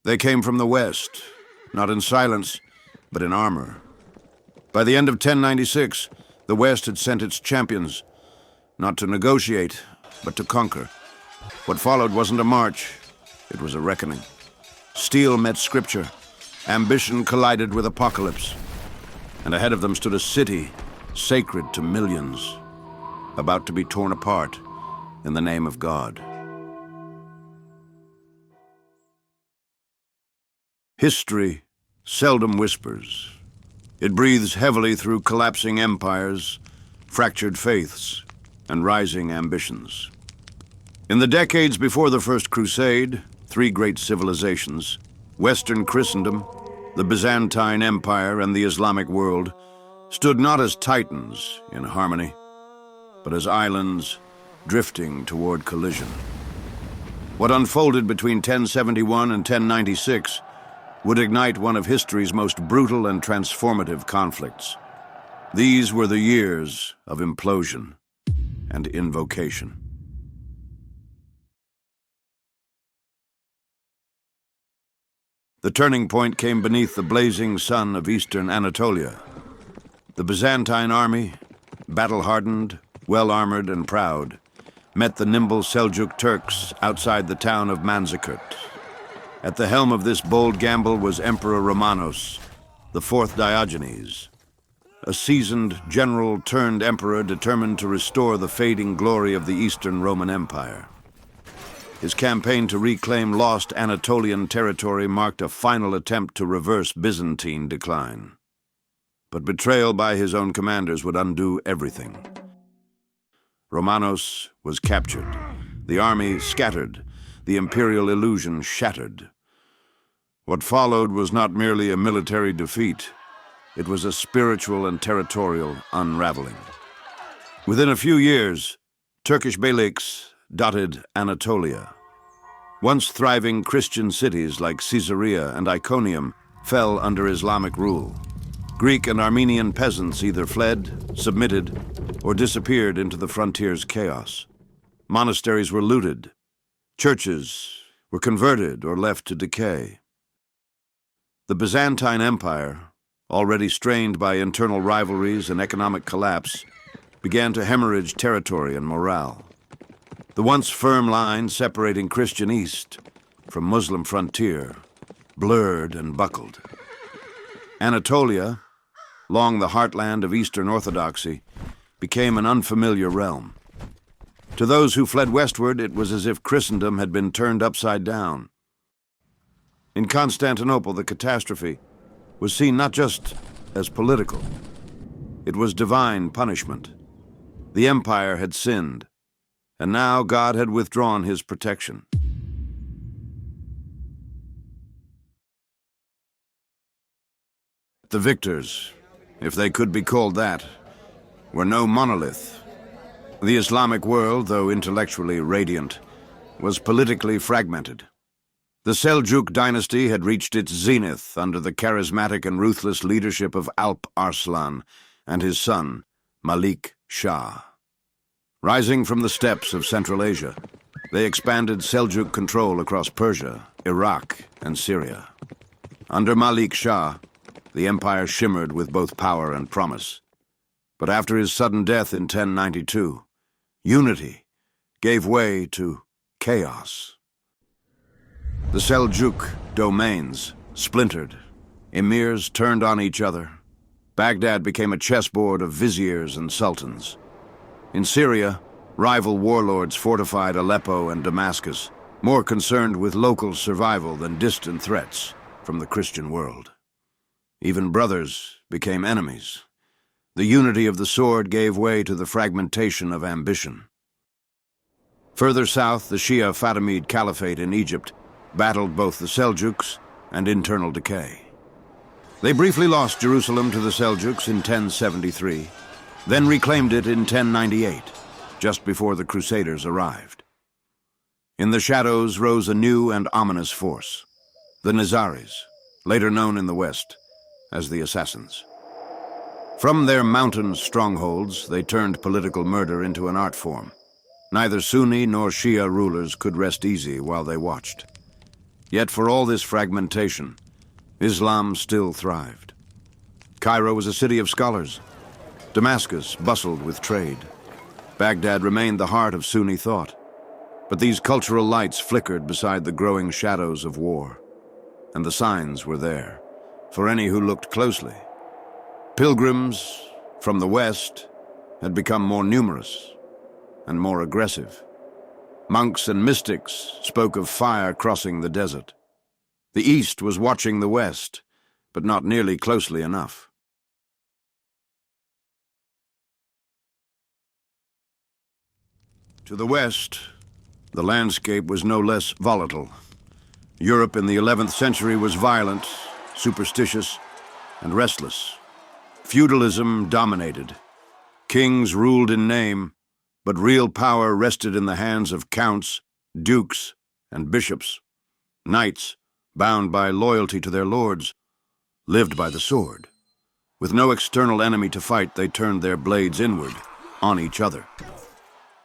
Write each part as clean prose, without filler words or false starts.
They came from the west, not in silence, but in armor. By the end of 1096, the West had sent its champions, not to negotiate, but to conquer. What followed wasn't a march, it was a reckoning. Steel met scripture, ambition collided with apocalypse, and ahead of them stood a city sacred to millions, about to be torn apart in the name of God. History seldom whispers. It breathes heavily through collapsing empires, fractured faiths, and rising ambitions. In the decades before the First Crusade, three great civilizations, Western Christendom, the Byzantine Empire, and the Islamic world, stood not as titans in harmony, but as islands drifting toward collision. What unfolded between 1071 and 1096 would ignite one of history's most brutal and transformative conflicts. These were the years of implosion and invocation. The turning point came beneath the blazing sun of eastern Anatolia. The Byzantine army, battle-hardened, well-armored, and proud, met the nimble Seljuk Turks outside the town of Manzikert. At the helm of this bold gamble was Emperor Romanos, the fourth Diogenes, a seasoned general turned emperor determined to restore the fading glory of the Eastern Roman Empire. His campaign to reclaim lost Anatolian territory marked a final attempt to reverse Byzantine decline. But betrayal by his own commanders would undo everything. Romanos was captured, the army scattered, the imperial illusion shattered. What followed was not merely a military defeat, it was a spiritual and territorial unraveling. Within a few years, Turkish beyliks dotted Anatolia. Once thriving Christian cities like Caesarea and Iconium fell under Islamic rule. Greek and Armenian peasants either fled, submitted, or disappeared into the frontier's chaos. Monasteries were looted. Churches were converted or left to decay. The Byzantine Empire, already strained by internal rivalries and economic collapse, began to hemorrhage territory and morale. The once firm line separating Christian East from Muslim frontier blurred and buckled. Anatolia, long the heartland of Eastern Orthodoxy, became an unfamiliar realm. To those who fled westward, it was as if Christendom had been turned upside down. In Constantinople, the catastrophe was seen not just as political. It was divine punishment. The empire had sinned, and now God had withdrawn his protection. The victors, if they could be called that, were no monolith. The Islamic world, though intellectually radiant, was politically fragmented. The Seljuk dynasty had reached its zenith under the charismatic and ruthless leadership of Alp Arslan and his son, Malik Shah. Rising from the steppes of Central Asia, they expanded Seljuk control across Persia, Iraq, and Syria. Under Malik Shah, the empire shimmered with both power and promise. But after his sudden death in 1092, unity gave way to chaos. The Seljuk domains splintered. Emirs turned on each other. Baghdad became a chessboard of viziers and sultans. In Syria, rival warlords fortified Aleppo and Damascus, more concerned with local survival than distant threats from the Christian world. Even brothers became enemies. The unity of the sword gave way to the fragmentation of ambition. Further south, the Shia Fatimid Caliphate in Egypt battled both the Seljuks and internal decay. They briefly lost Jerusalem to the Seljuks in 1073, then reclaimed it in 1098, just before the Crusaders arrived. In the shadows rose a new and ominous force, the Nizaris, later known in the West as the Assassins. From their mountain strongholds, they turned political murder into an art form. Neither Sunni nor Shia rulers could rest easy while they watched. Yet for all this fragmentation, Islam still thrived. Cairo was a city of scholars. Damascus bustled with trade. Baghdad remained the heart of Sunni thought. But these cultural lights flickered beside the growing shadows of war. And the signs were there, for any who looked closely. Pilgrims from the west had become more numerous and more aggressive. Monks and mystics spoke of fire crossing the desert. The east was watching the west, but not nearly closely enough. To the west, the landscape was no less volatile. Europe in the 11th century was violent, superstitious, and restless. Feudalism dominated. Kings ruled in name, but real power rested in the hands of counts, dukes, and bishops. Knights, bound by loyalty to their lords, lived by the sword. With no external enemy to fight, they turned their blades inward, on each other.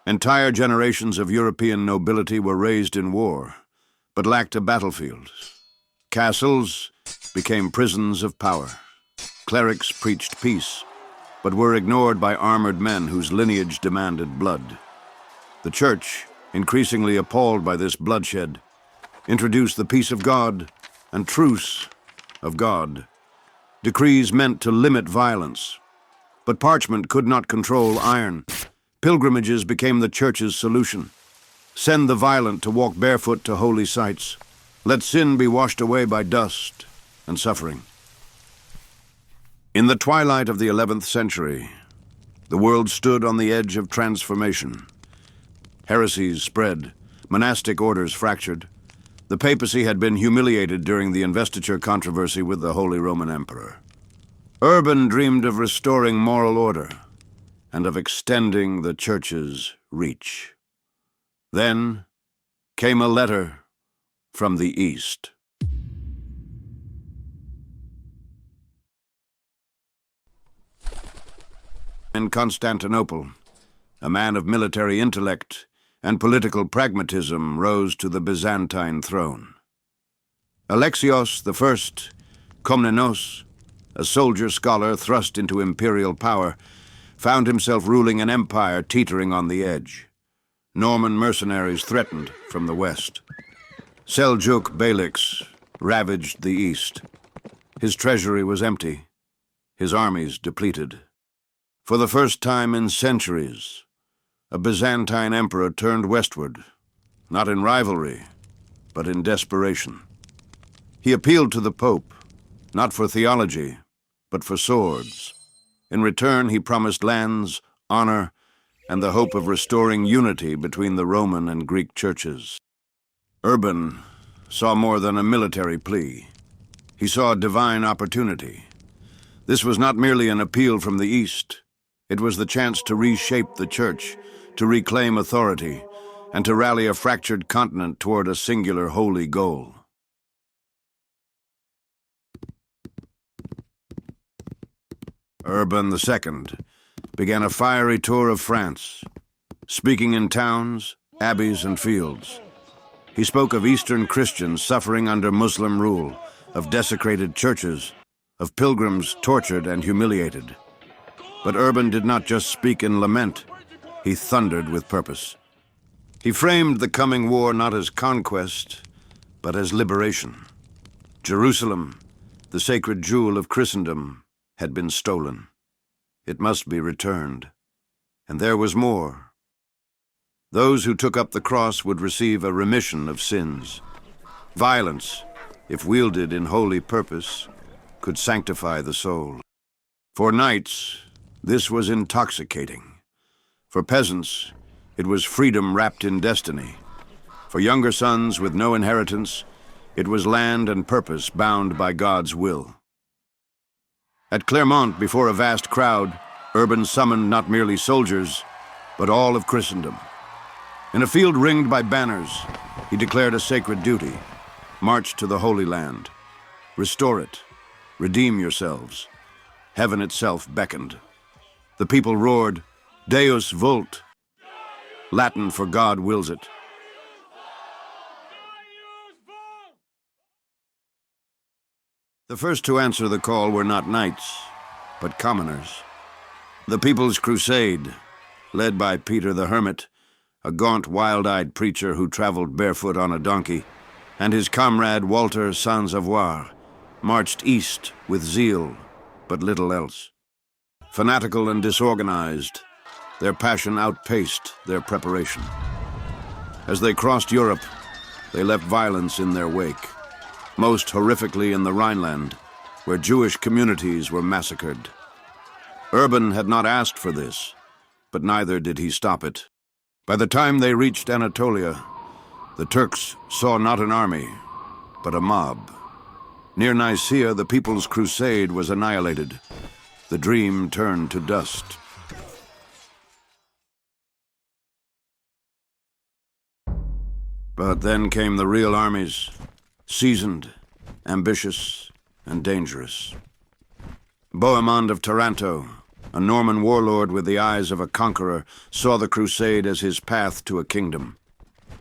Entire generations of European nobility were raised in war, but lacked a battlefield. Castles became prisons of power. Clerics preached peace, but were ignored by armored men whose lineage demanded blood. The Church, increasingly appalled by this bloodshed, introduced the peace of God and truce of God, decrees meant to limit violence. But parchment could not control iron. Pilgrimages became the Church's solution. Send the violent to walk barefoot to holy sites. Let sin be washed away by dust and suffering. In the twilight of the 11th century, the world stood on the edge of transformation. Heresies spread, monastic orders fractured. The papacy had been humiliated during the investiture controversy with the Holy Roman Emperor. Urban dreamed of restoring moral order and of extending the Church's reach. Then came a letter from the East. In Constantinople, a man of military intellect and political pragmatism rose to the Byzantine throne. Alexios I Komnenos, a soldier scholar thrust into imperial power, found himself ruling an empire teetering on the edge. Norman mercenaries threatened from the west. Seljuk Beyliks ravaged the east. His treasury was empty, his armies depleted. For the first time in centuries, a Byzantine emperor turned westward, not in rivalry, but in desperation. He appealed to the Pope, not for theology, but for swords. In return, he promised lands, honor, and the hope of restoring unity between the Roman and Greek churches. Urban saw more than a military plea. He saw a divine opportunity. This was not merely an appeal from the East. It was the chance to reshape the Church, to reclaim authority, and to rally a fractured continent toward a singular holy goal. Urban II began a fiery tour of France, speaking in towns, abbeys, and fields. He spoke of Eastern Christians suffering under Muslim rule, of desecrated churches, of pilgrims tortured and humiliated. But Urban did not just speak in lament, he thundered with purpose. He framed the coming war not as conquest, but as liberation. Jerusalem, the sacred jewel of Christendom, had been stolen. It must be returned. And there was more. Those who took up the cross would receive a remission of sins. Violence, if wielded in holy purpose, could sanctify the soul. For knights, this was intoxicating. For peasants, it was freedom wrapped in destiny. For younger sons with no inheritance, it was land and purpose bound by God's will. At Clermont, before a vast crowd, Urban summoned not merely soldiers, but all of Christendom. In a field ringed by banners, he declared a sacred duty: march to the Holy Land, restore it, redeem yourselves. Heaven itself beckoned. The people roared, Deus vult, Latin for God wills it. The first to answer the call were not knights, but commoners. The People's Crusade, led by Peter the Hermit, a gaunt, wild-eyed preacher who traveled barefoot on a donkey, and his comrade Walter Sans-Avoir, marched east with zeal, but little else. Fanatical and disorganized, their passion outpaced their preparation. As they crossed Europe, they left violence in their wake, most horrifically in the Rhineland, where Jewish communities were massacred. Urban had not asked for this, but neither did he stop it. By the time they reached Anatolia, the Turks saw not an army, but a mob. Near Nicaea, the People's Crusade was annihilated. The dream turned to dust. But then came the real armies, seasoned, ambitious, and dangerous. Bohemond of Taranto, a Norman warlord with the eyes of a conqueror, saw the crusade as his path to a kingdom.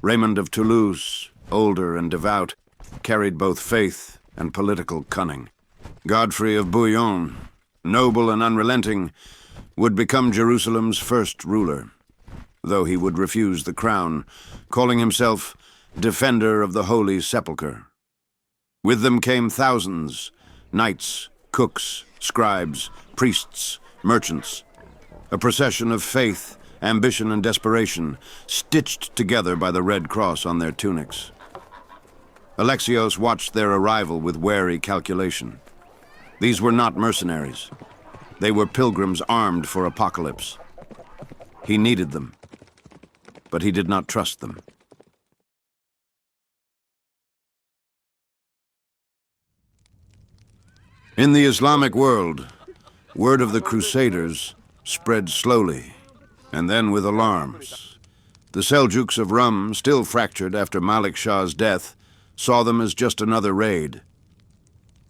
Raymond of Toulouse, older and devout, carried both faith and political cunning. Godfrey of Bouillon, noble and unrelenting, would become Jerusalem's first ruler, though he would refuse the crown, calling himself Defender of the Holy Sepulchre. With them came thousands, knights, cooks, scribes, priests, merchants, a procession of faith, ambition, and desperation, stitched together by the Red Cross on their tunics. Alexios watched their arrival with wary calculation. These were not mercenaries. They were pilgrims armed for apocalypse. He needed them, but he did not trust them. In the Islamic world, word of the Crusaders spread slowly, and then with alarms. The Seljuks of Rum, still fractured after Malik Shah's death, saw them as just another raid.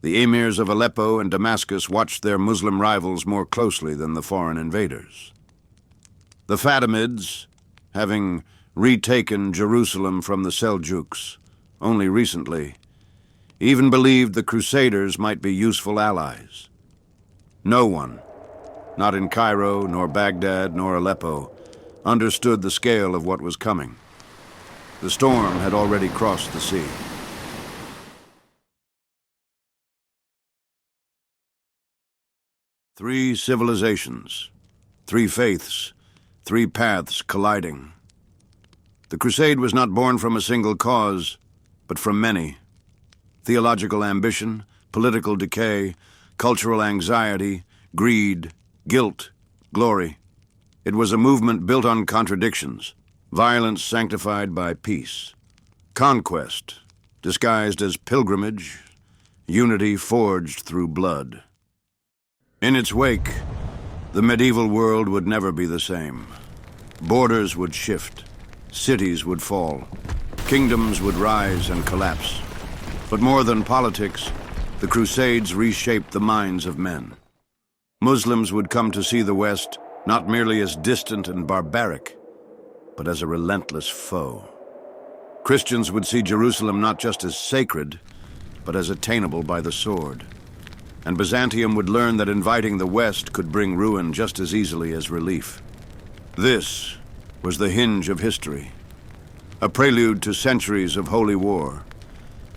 The emirs of Aleppo and Damascus watched their Muslim rivals more closely than the foreign invaders. The Fatimids, having retaken Jerusalem from the Seljuks only recently, even believed the Crusaders might be useful allies. No one, not in Cairo, nor Baghdad, nor Aleppo, understood the scale of what was coming. The storm had already crossed the sea. Three civilizations, three faiths, three paths colliding. The crusade was not born from a single cause, but from many. Theological ambition, political decay, cultural anxiety, greed, guilt, glory. It was a movement built on contradictions, violence sanctified by peace, conquest disguised as pilgrimage, unity forged through blood. In its wake, the medieval world would never be the same. Borders would shift, cities would fall, kingdoms would rise and collapse. But more than politics, the Crusades reshaped the minds of men. Muslims would come to see the West not merely as distant and barbaric, but as a relentless foe. Christians would see Jerusalem not just as sacred, but as attainable by the sword. And Byzantium would learn that inviting the West could bring ruin just as easily as relief. This was the hinge of history, a prelude to centuries of holy war,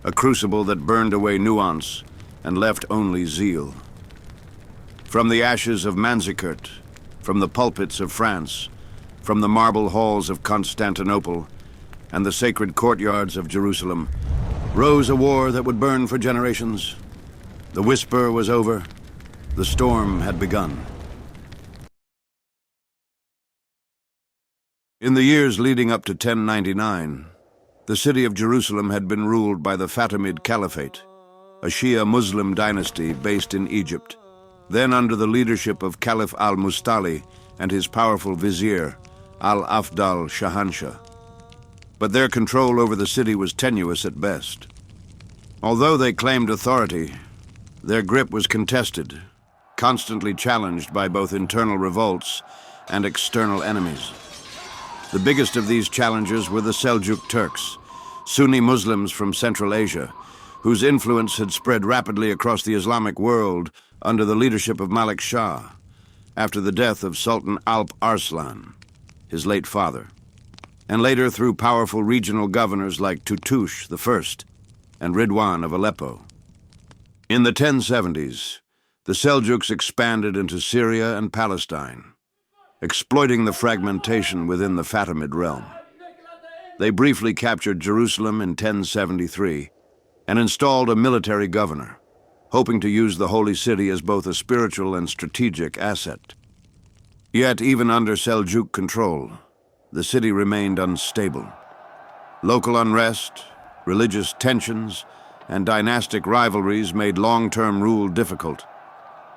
a crucible that burned away nuance and left only zeal. From the ashes of Manzikert, from the pulpits of France, from the marble halls of Constantinople, and the sacred courtyards of Jerusalem, rose a war that would burn for generations. The whisper was over. The storm had begun. In the years leading up to 1099, the city of Jerusalem had been ruled by the Fatimid Caliphate, a Shia Muslim dynasty based in Egypt, then under the leadership of Caliph al-Mustali and his powerful vizier, al-Afdal Shahanshah. But their control over the city was tenuous at best. Although they claimed authority, their grip was contested, constantly challenged by both internal revolts and external enemies. The biggest of these challengers were the Seljuk Turks, Sunni Muslims from Central Asia, whose influence had spread rapidly across the Islamic world under the leadership of Malik Shah, after the death of Sultan Alp Arslan, his late father, and later through powerful regional governors like Tutush I and Ridwan of Aleppo. In the 1070s, the Seljuks expanded into Syria and Palestine, exploiting the fragmentation within the Fatimid realm. They briefly captured Jerusalem in 1073 and installed a military governor, hoping to use the Holy City as both a spiritual and strategic asset. Yet, even under Seljuk control, the city remained unstable. Local unrest, religious tensions, and dynastic rivalries made long-term rule difficult.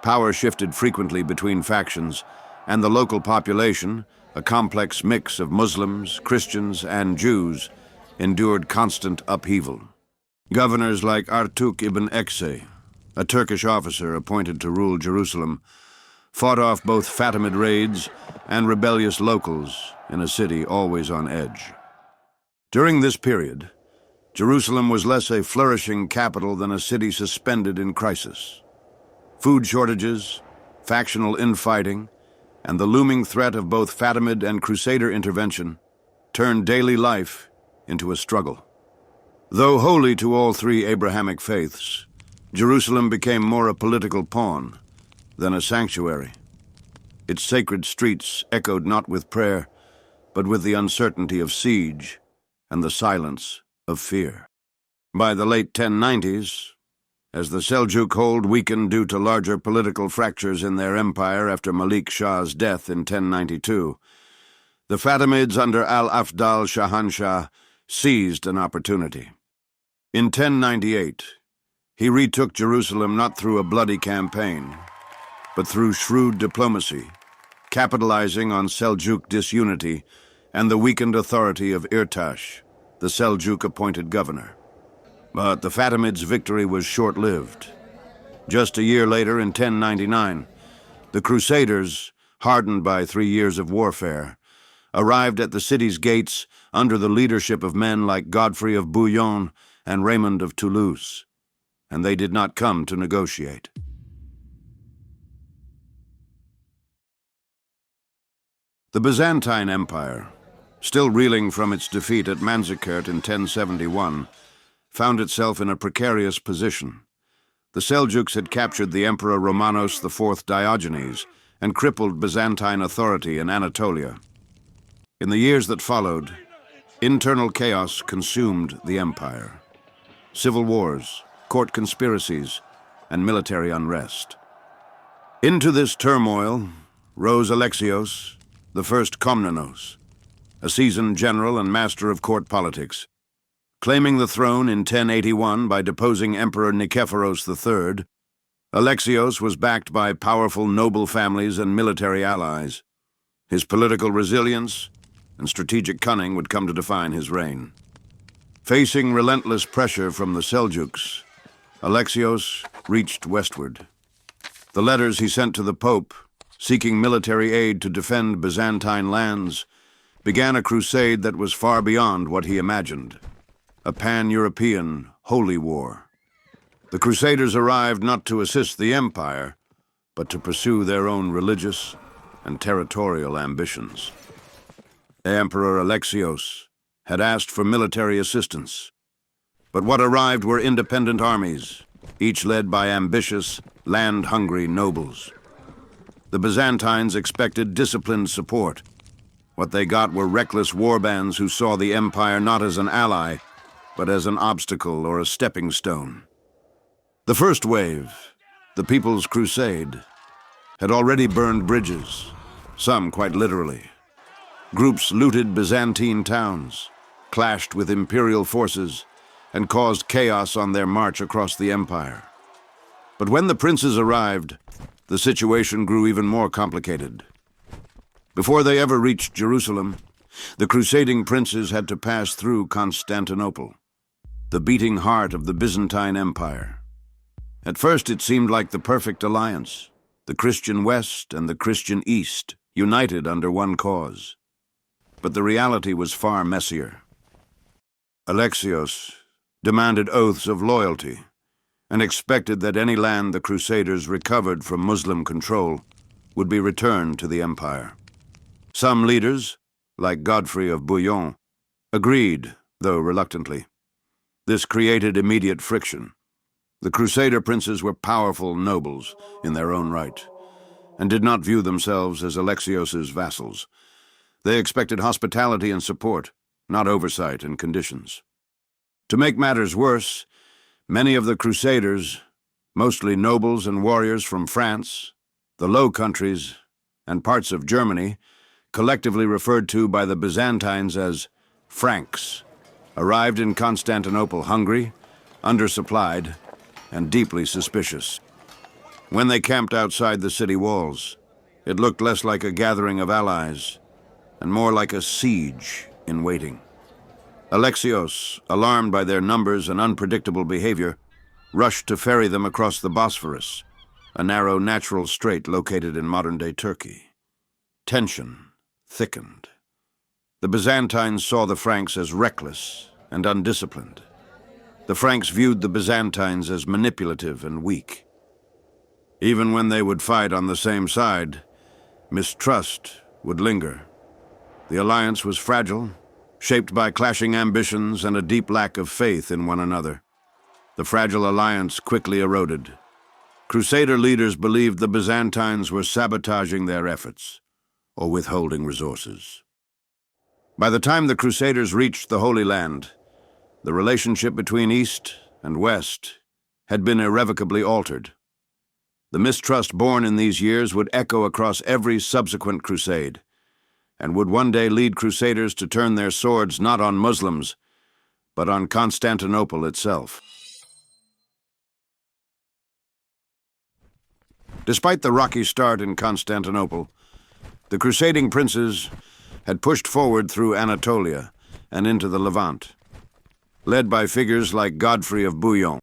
Power shifted frequently between factions, and the local population, a complex mix of Muslims, Christians, and Jews, endured constant upheaval. Governors like Artuk ibn Ekse, a Turkish officer appointed to rule Jerusalem, fought off both Fatimid raids and rebellious locals in a city always on edge. During this period, Jerusalem was less a flourishing capital than a city suspended in crisis. Food shortages, factional infighting, and the looming threat of both Fatimid and Crusader intervention turned daily life into a struggle. Though holy to all three Abrahamic faiths, Jerusalem became more a political pawn than a sanctuary. Its sacred streets echoed not with prayer, but with the uncertainty of siege and the silence of fear. By the late 1090s, as the Seljuk hold weakened due to larger political fractures in their empire after Malik Shah's death in 1092, the Fatimids under Al-Afdal Shahanshah seized an opportunity. In 1098, he retook Jerusalem not through a bloody campaign, but through shrewd diplomacy, capitalizing on Seljuk disunity and the weakened authority of Irtash, the Seljuk-appointed governor. But the Fatimids' victory was short-lived. Just a year later, in 1099, the Crusaders, hardened by 3 years of warfare, arrived at the city's gates under the leadership of men like Godfrey of Bouillon and Raymond of Toulouse, and they did not come to negotiate. The Byzantine Empire, still reeling from its defeat at Manzikert in 1071, found itself in a precarious position. The Seljuks had captured the Emperor Romanos IV Diogenes and crippled Byzantine authority in Anatolia. In the years that followed, internal chaos consumed the empire. Civil wars, court conspiracies, and military unrest. Into this turmoil rose Alexios, the first Komnenos, a seasoned general and master of court politics. Claiming the throne in 1081 by deposing Emperor Nikephoros III, Alexios was backed by powerful noble families and military allies. His political resilience and strategic cunning would come to define his reign. Facing relentless pressure from the Seljuks, Alexios reached westward. The letters he sent to the Pope, seeking military aid to defend Byzantine lands, began a crusade that was far beyond what he imagined. A pan-European holy war. The Crusaders arrived not to assist the empire, but to pursue their own religious and territorial ambitions. Emperor Alexios had asked for military assistance, but what arrived were independent armies, each led by ambitious, land-hungry nobles. The Byzantines expected disciplined support. What they got were reckless warbands who saw the empire not as an ally, but as an obstacle or a stepping stone. The first wave, the People's Crusade, had already burned bridges, some quite literally. Groups looted Byzantine towns, clashed with imperial forces, and caused chaos on their march across the empire. But when the princes arrived, the situation grew even more complicated. Before they ever reached Jerusalem, the crusading princes had to pass through Constantinople, the beating heart of the Byzantine Empire. At first it seemed like the perfect alliance, the Christian West and the Christian East, united under one cause. But the reality was far messier. Alexios, demanded oaths of loyalty, and expected that any land the Crusaders recovered from Muslim control would be returned to the empire. Some leaders, like Godfrey of Bouillon, agreed, though reluctantly. This created immediate friction. The Crusader princes were powerful nobles in their own right, and did not view themselves as Alexios's vassals. They expected hospitality and support, not oversight and conditions. To make matters worse, many of the Crusaders, mostly nobles and warriors from France, the Low Countries, and parts of Germany, collectively referred to by the Byzantines as Franks, arrived in Constantinople hungry, undersupplied, and deeply suspicious. When they camped outside the city walls, it looked less like a gathering of allies and more like a siege in waiting. Alexios, alarmed by their numbers and unpredictable behavior, rushed to ferry them across the Bosphorus, a narrow natural strait located in modern-day Turkey. Tension thickened. The Byzantines saw the Franks as reckless and undisciplined. The Franks viewed the Byzantines as manipulative and weak. Even when they would fight on the same side, mistrust would linger. The alliance was fragile, shaped by clashing ambitions and a deep lack of faith in one another. The fragile alliance quickly eroded. Crusader leaders believed the Byzantines were sabotaging their efforts or withholding resources. By the time the Crusaders reached the Holy Land, the relationship between East and West had been irrevocably altered. The mistrust born in these years would echo across every subsequent crusade, and would one day lead Crusaders to turn their swords not on Muslims, but on Constantinople itself. Despite the rocky start in Constantinople, the crusading princes had pushed forward through Anatolia and into the Levant. Led by figures like Godfrey of Bouillon,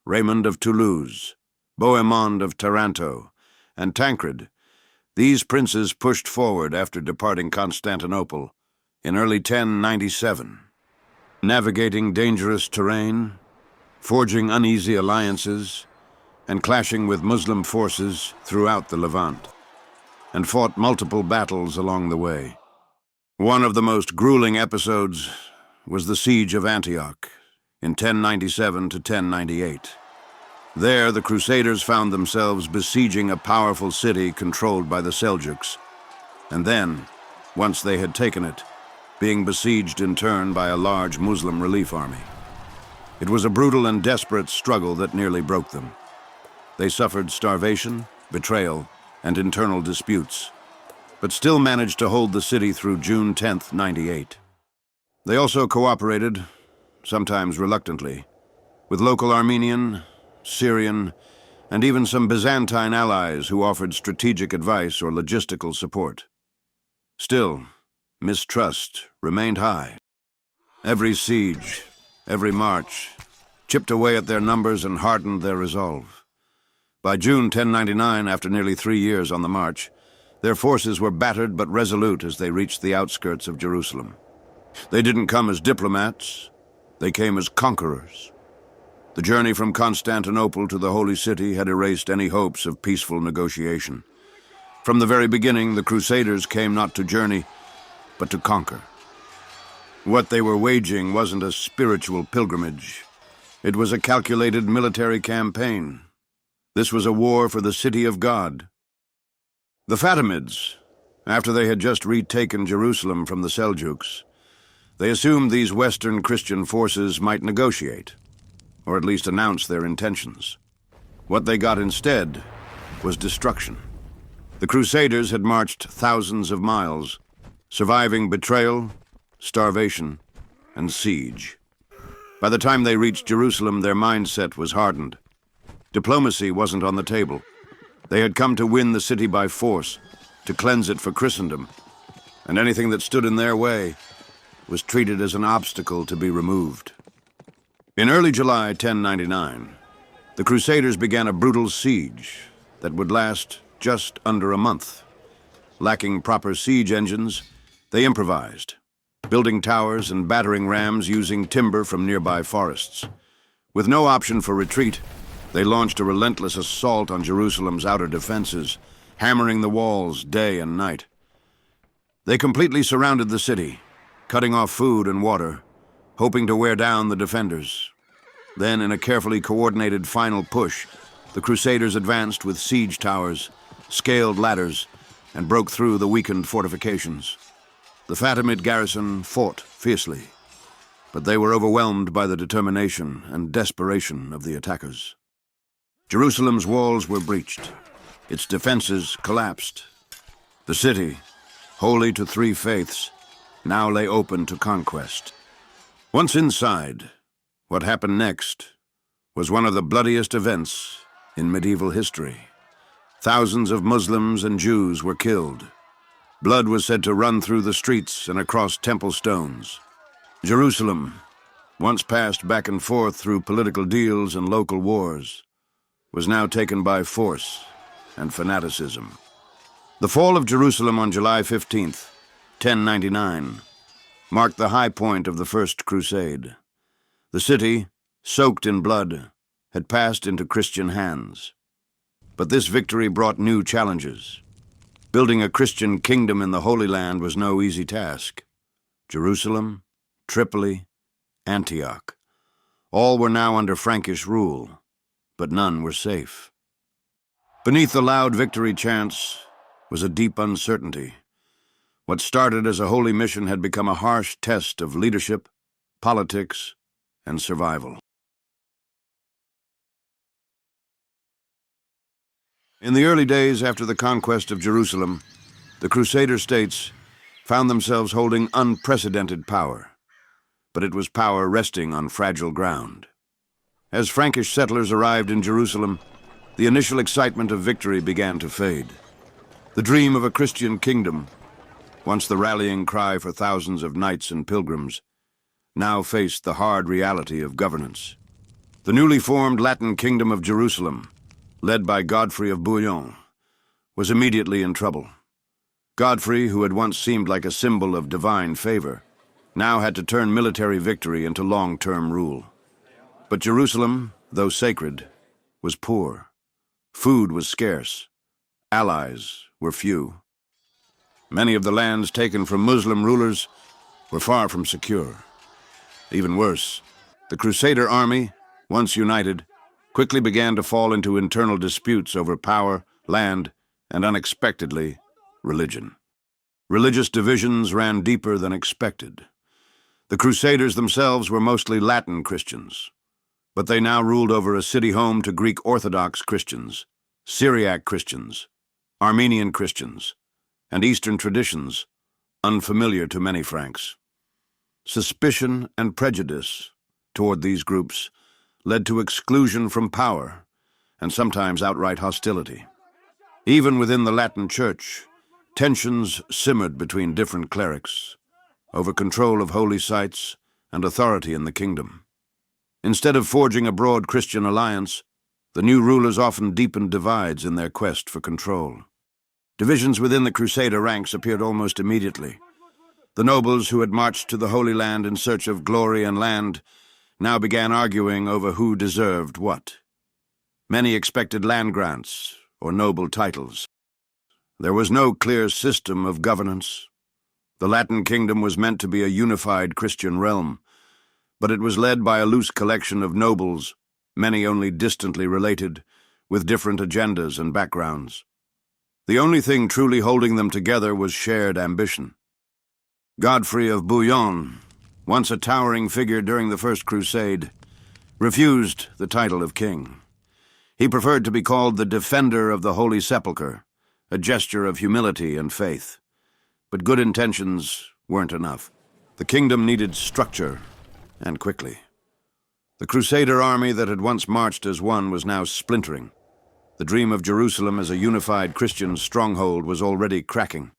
Raymond of Toulouse, Bohemond of Taranto, and Tancred, these princes pushed forward after departing Constantinople in early 1097, navigating dangerous terrain, forging uneasy alliances, and clashing with Muslim forces throughout the Levant, and fought multiple battles along the way. One of the most grueling episodes was the Siege of Antioch in 1097 to 1098. There, the Crusaders found themselves besieging a powerful city controlled by the Seljuks, and then, once they had taken it, being besieged in turn by a large Muslim relief army. It was a brutal and desperate struggle that nearly broke them. They suffered starvation, betrayal, and internal disputes, but still managed to hold the city through June 10th, 98. They also cooperated, sometimes reluctantly, with local Armenian, Syrian, and even some Byzantine allies who offered strategic advice or logistical support. Still, mistrust remained high. Every siege, every march, chipped away at their numbers and hardened their resolve. By June 1099, after nearly 3 years on the march, their forces were battered but resolute as they reached the outskirts of Jerusalem. They didn't come as diplomats, they came as conquerors. The journey from Constantinople to the Holy City had erased any hopes of peaceful negotiation. From the very beginning, the Crusaders came not to journey, but to conquer. What they were waging wasn't a spiritual pilgrimage. It was a calculated military campaign. This was a war for the city of God. The Fatimids, after they had just retaken Jerusalem from the Seljuks, they assumed these Western Christian forces might negotiate, or at least announce their intentions. What they got instead was destruction. The Crusaders had marched thousands of miles, surviving betrayal, starvation, and siege. By the time they reached Jerusalem, their mindset was hardened. Diplomacy wasn't on the table. They had come to win the city by force, to cleanse it for Christendom, and anything that stood in their way was treated as an obstacle to be removed. In early July 1099, the Crusaders began a brutal siege that would last just under a month. Lacking proper siege engines, they improvised, building towers and battering rams using timber from nearby forests. With no option for retreat, they launched a relentless assault on Jerusalem's outer defenses, hammering the walls day and night. They completely surrounded the city, cutting off food and water, hoping to wear down the defenders. Then, in a carefully coordinated final push, the Crusaders advanced with siege towers, scaled ladders, and broke through the weakened fortifications. The Fatimid garrison fought fiercely, but they were overwhelmed by the determination and desperation of the attackers. Jerusalem's walls were breached. Its defenses collapsed. The city, holy to three faiths, now lay open to conquest. Once inside, what happened next was one of the bloodiest events in medieval history. Thousands of Muslims and Jews were killed. Blood was said to run through the streets and across temple stones. Jerusalem, once passed back and forth through political deals and local wars, was now taken by force and fanaticism. The fall of Jerusalem on July 15th, 1099, marked the high point of the First Crusade. The city, soaked in blood, had passed into Christian hands. But this victory brought new challenges. Building a Christian kingdom in the Holy Land was no easy task. Jerusalem, Tripoli, Antioch, all were now under Frankish rule, but none were safe. Beneath the loud victory chants was a deep uncertainty. What started as a holy mission had become a harsh test of leadership, politics, and survival. In the early days after the conquest of Jerusalem, the Crusader states found themselves holding unprecedented power, but it was power resting on fragile ground. As Frankish settlers arrived in Jerusalem, the initial excitement of victory began to fade. The dream of a Christian kingdom, once the rallying cry for thousands of knights and pilgrims, now faced the hard reality of governance. The newly formed Latin Kingdom of Jerusalem, led by Godfrey of Bouillon, was immediately in trouble. Godfrey, who had once seemed like a symbol of divine favor, now had to turn military victory into long-term rule. But Jerusalem, though sacred, was poor. Food was scarce. Allies were few. Many of the lands taken from Muslim rulers were far from secure. Even worse, the Crusader army, once united, quickly began to fall into internal disputes over power, land, and unexpectedly, religion. Religious divisions ran deeper than expected. The Crusaders themselves were mostly Latin Christians, but they now ruled over a city home to Greek Orthodox Christians, Syriac Christians, Armenian Christians, and Eastern traditions unfamiliar to many Franks. Suspicion and prejudice toward these groups led to exclusion from power and sometimes outright hostility. Even within the Latin Church, tensions simmered between different clerics over control of holy sites and authority in the kingdom. Instead of forging a broad Christian alliance, the new rulers often deepened divides in their quest for control. Divisions within the Crusader ranks appeared almost immediately. The nobles who had marched to the Holy Land in search of glory and land now began arguing over who deserved what. Many expected land grants or noble titles. There was no clear system of governance. The Latin kingdom was meant to be a unified Christian realm, but it was led by a loose collection of nobles, many only distantly related, with different agendas and backgrounds. The only thing truly holding them together was shared ambition. Godfrey of Bouillon, once a towering figure during the First Crusade, refused the title of king. He preferred to be called the Defender of the Holy Sepulchre, a gesture of humility and faith. But good intentions weren't enough. The kingdom needed structure, and quickly. The Crusader army that had once marched as one was now splintering. The dream of Jerusalem as a unified Christian stronghold was already cracking.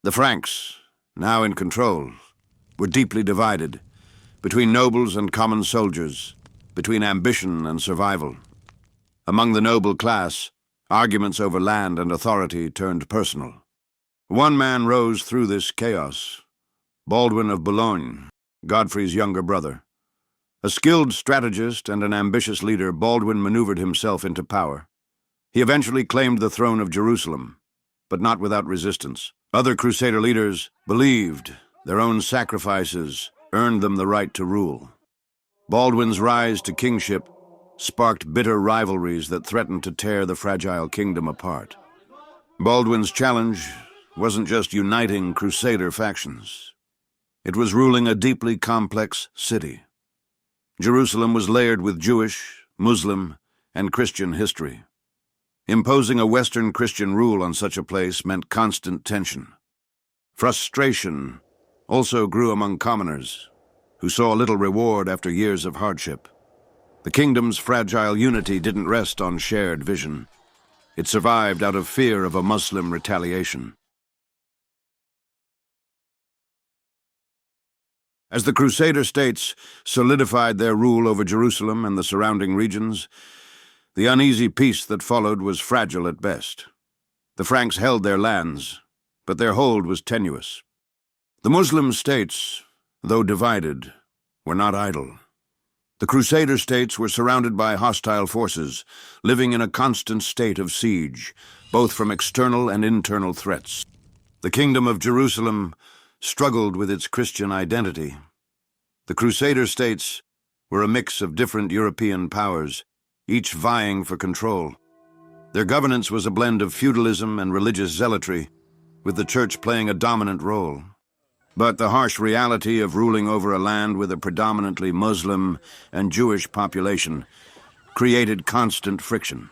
The Franks, now in control, were deeply divided, between nobles and common soldiers, between ambition and survival. Among the noble class, arguments over land and authority turned personal. One man rose through this chaos, Baldwin of Boulogne, Godfrey's younger brother. A skilled strategist and an ambitious leader, Baldwin maneuvered himself into power. He eventually claimed the throne of Jerusalem, but not without resistance. Other Crusader leaders believed their own sacrifices earned them the right to rule. Baldwin's rise to kingship sparked bitter rivalries that threatened to tear the fragile kingdom apart. Baldwin's challenge wasn't just uniting Crusader factions. It was ruling a deeply complex city. Jerusalem was layered with Jewish, Muslim, and Christian history. Imposing a Western Christian rule on such a place meant constant tension. Frustration also grew among commoners, who saw little reward after years of hardship. The kingdom's fragile unity didn't rest on shared vision. It survived out of fear of a Muslim retaliation. As the Crusader states solidified their rule over Jerusalem and the surrounding regions, the uneasy peace that followed was fragile at best. The Franks held their lands, but their hold was tenuous. The Muslim states, though divided, were not idle. The Crusader states were surrounded by hostile forces, living in a constant state of siege, both from external and internal threats. The Kingdom of Jerusalem struggled with its Christian identity. The Crusader states were a mix of different European powers, each vying for control. Their governance was a blend of feudalism and religious zealotry, with the church playing a dominant role. But the harsh reality of ruling over a land with a predominantly Muslim and Jewish population created constant friction.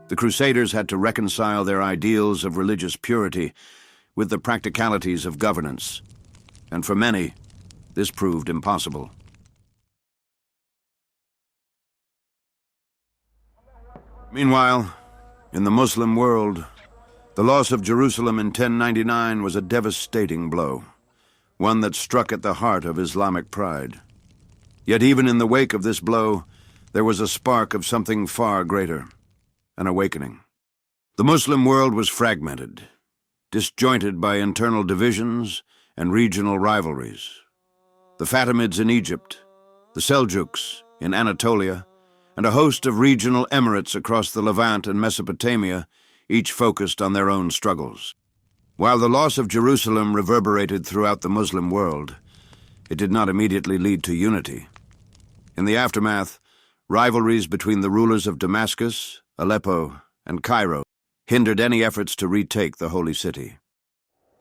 The Crusaders had to reconcile their ideals of religious purity with the practicalities of governance, and for many, this proved impossible. Meanwhile, in the Muslim world, the loss of Jerusalem in 1099 was a devastating blow, one that struck at the heart of Islamic pride. Yet even in the wake of this blow, there was a spark of something far greater, an awakening. The Muslim world was fragmented, disjointed by internal divisions and regional rivalries. The Fatimids in Egypt, the Seljuks in Anatolia, and a host of regional emirates across the Levant and Mesopotamia, each focused on their own struggles. While the loss of Jerusalem reverberated throughout the Muslim world, it did not immediately lead to unity. In the aftermath, rivalries between the rulers of Damascus, Aleppo, and Cairo hindered any efforts to retake the holy city.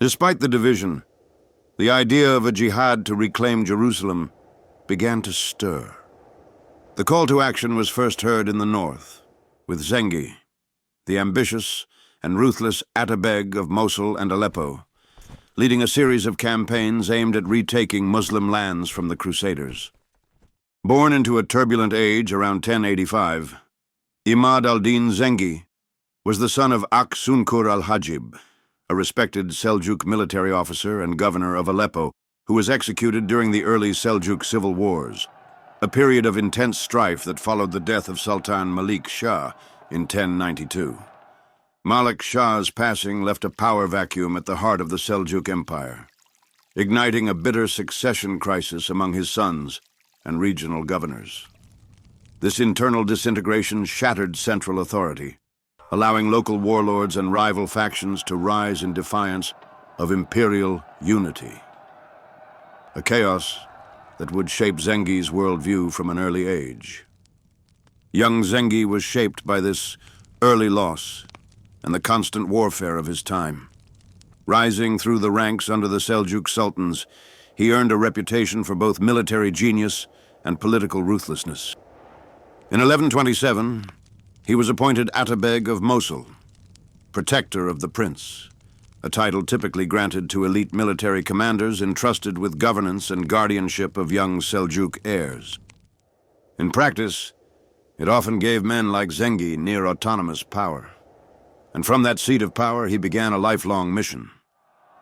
Despite the division, the idea of a jihad to reclaim Jerusalem began to stir. The call to action was first heard in the north, with Zengi, the ambitious and ruthless Atabeg of Mosul and Aleppo, leading a series of campaigns aimed at retaking Muslim lands from the Crusaders. Born into a turbulent age around 1085, Imad al-Din Zengi was the son of Ak-Sunkur al-Hajib, a respected Seljuk military officer and governor of Aleppo, who was executed during the early Seljuk civil wars, a period of intense strife that followed the death of Sultan Malik Shah in 1092. Malik Shah's passing left a power vacuum at the heart of the Seljuk Empire, igniting a bitter succession crisis among his sons and regional governors. This internal disintegration shattered central authority, allowing local warlords and rival factions to rise in defiance of imperial unity. A chaos that would shape Zengi's worldview from an early age. Young Zengi was shaped by this early loss and the constant warfare of his time. Rising through the ranks under the Seljuk sultans, he earned a reputation for both military genius and political ruthlessness. In 1127, he was appointed Atabeg of Mosul, protector of the prince, a title typically granted to elite military commanders entrusted with governance and guardianship of young Seljuk heirs. In practice, it often gave men like Zengi near autonomous power. And from that seat of power, he began a lifelong mission: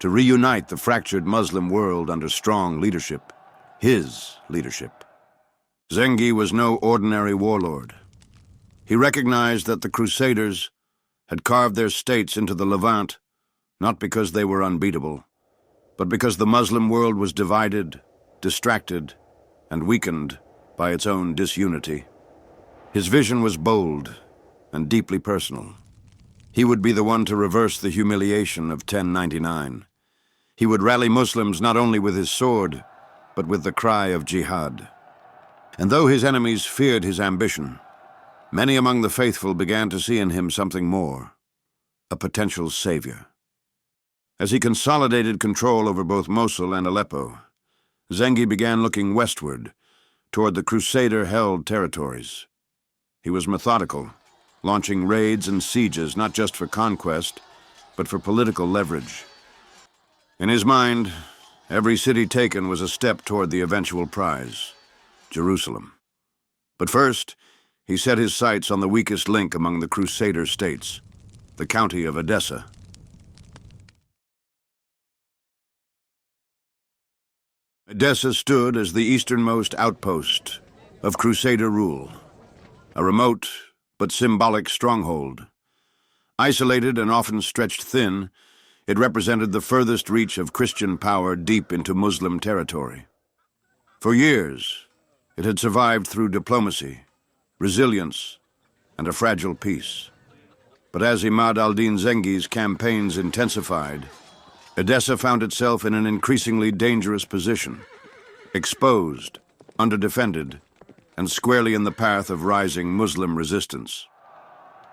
to reunite the fractured Muslim world under strong leadership, his leadership. Zengi was no ordinary warlord. He recognized that the Crusaders had carved their states into the Levant not because they were unbeatable, but because the Muslim world was divided, distracted, and weakened by its own disunity. His vision was bold and deeply personal. He would be the one to reverse the humiliation of 1099. He would rally Muslims not only with his sword, but with the cry of jihad. And though his enemies feared his ambition, many among the faithful began to see in him something more, a potential savior. As he consolidated control over both Mosul and Aleppo, Zengi began looking westward, toward the Crusader-held territories. He was methodical, launching raids and sieges not just for conquest, but for political leverage. In his mind, every city taken was a step toward the eventual prize, Jerusalem. But first, he set his sights on the weakest link among the Crusader states, the county of Edessa. Edessa stood as the easternmost outpost of Crusader rule, a remote but symbolic stronghold. Isolated and often stretched thin, it represented the furthest reach of Christian power deep into Muslim territory. For years, it had survived through diplomacy, resilience, and a fragile peace. But as Imad al-Din Zengi's campaigns intensified, Edessa found itself in an increasingly dangerous position, exposed, underdefended, and squarely in the path of rising Muslim resistance.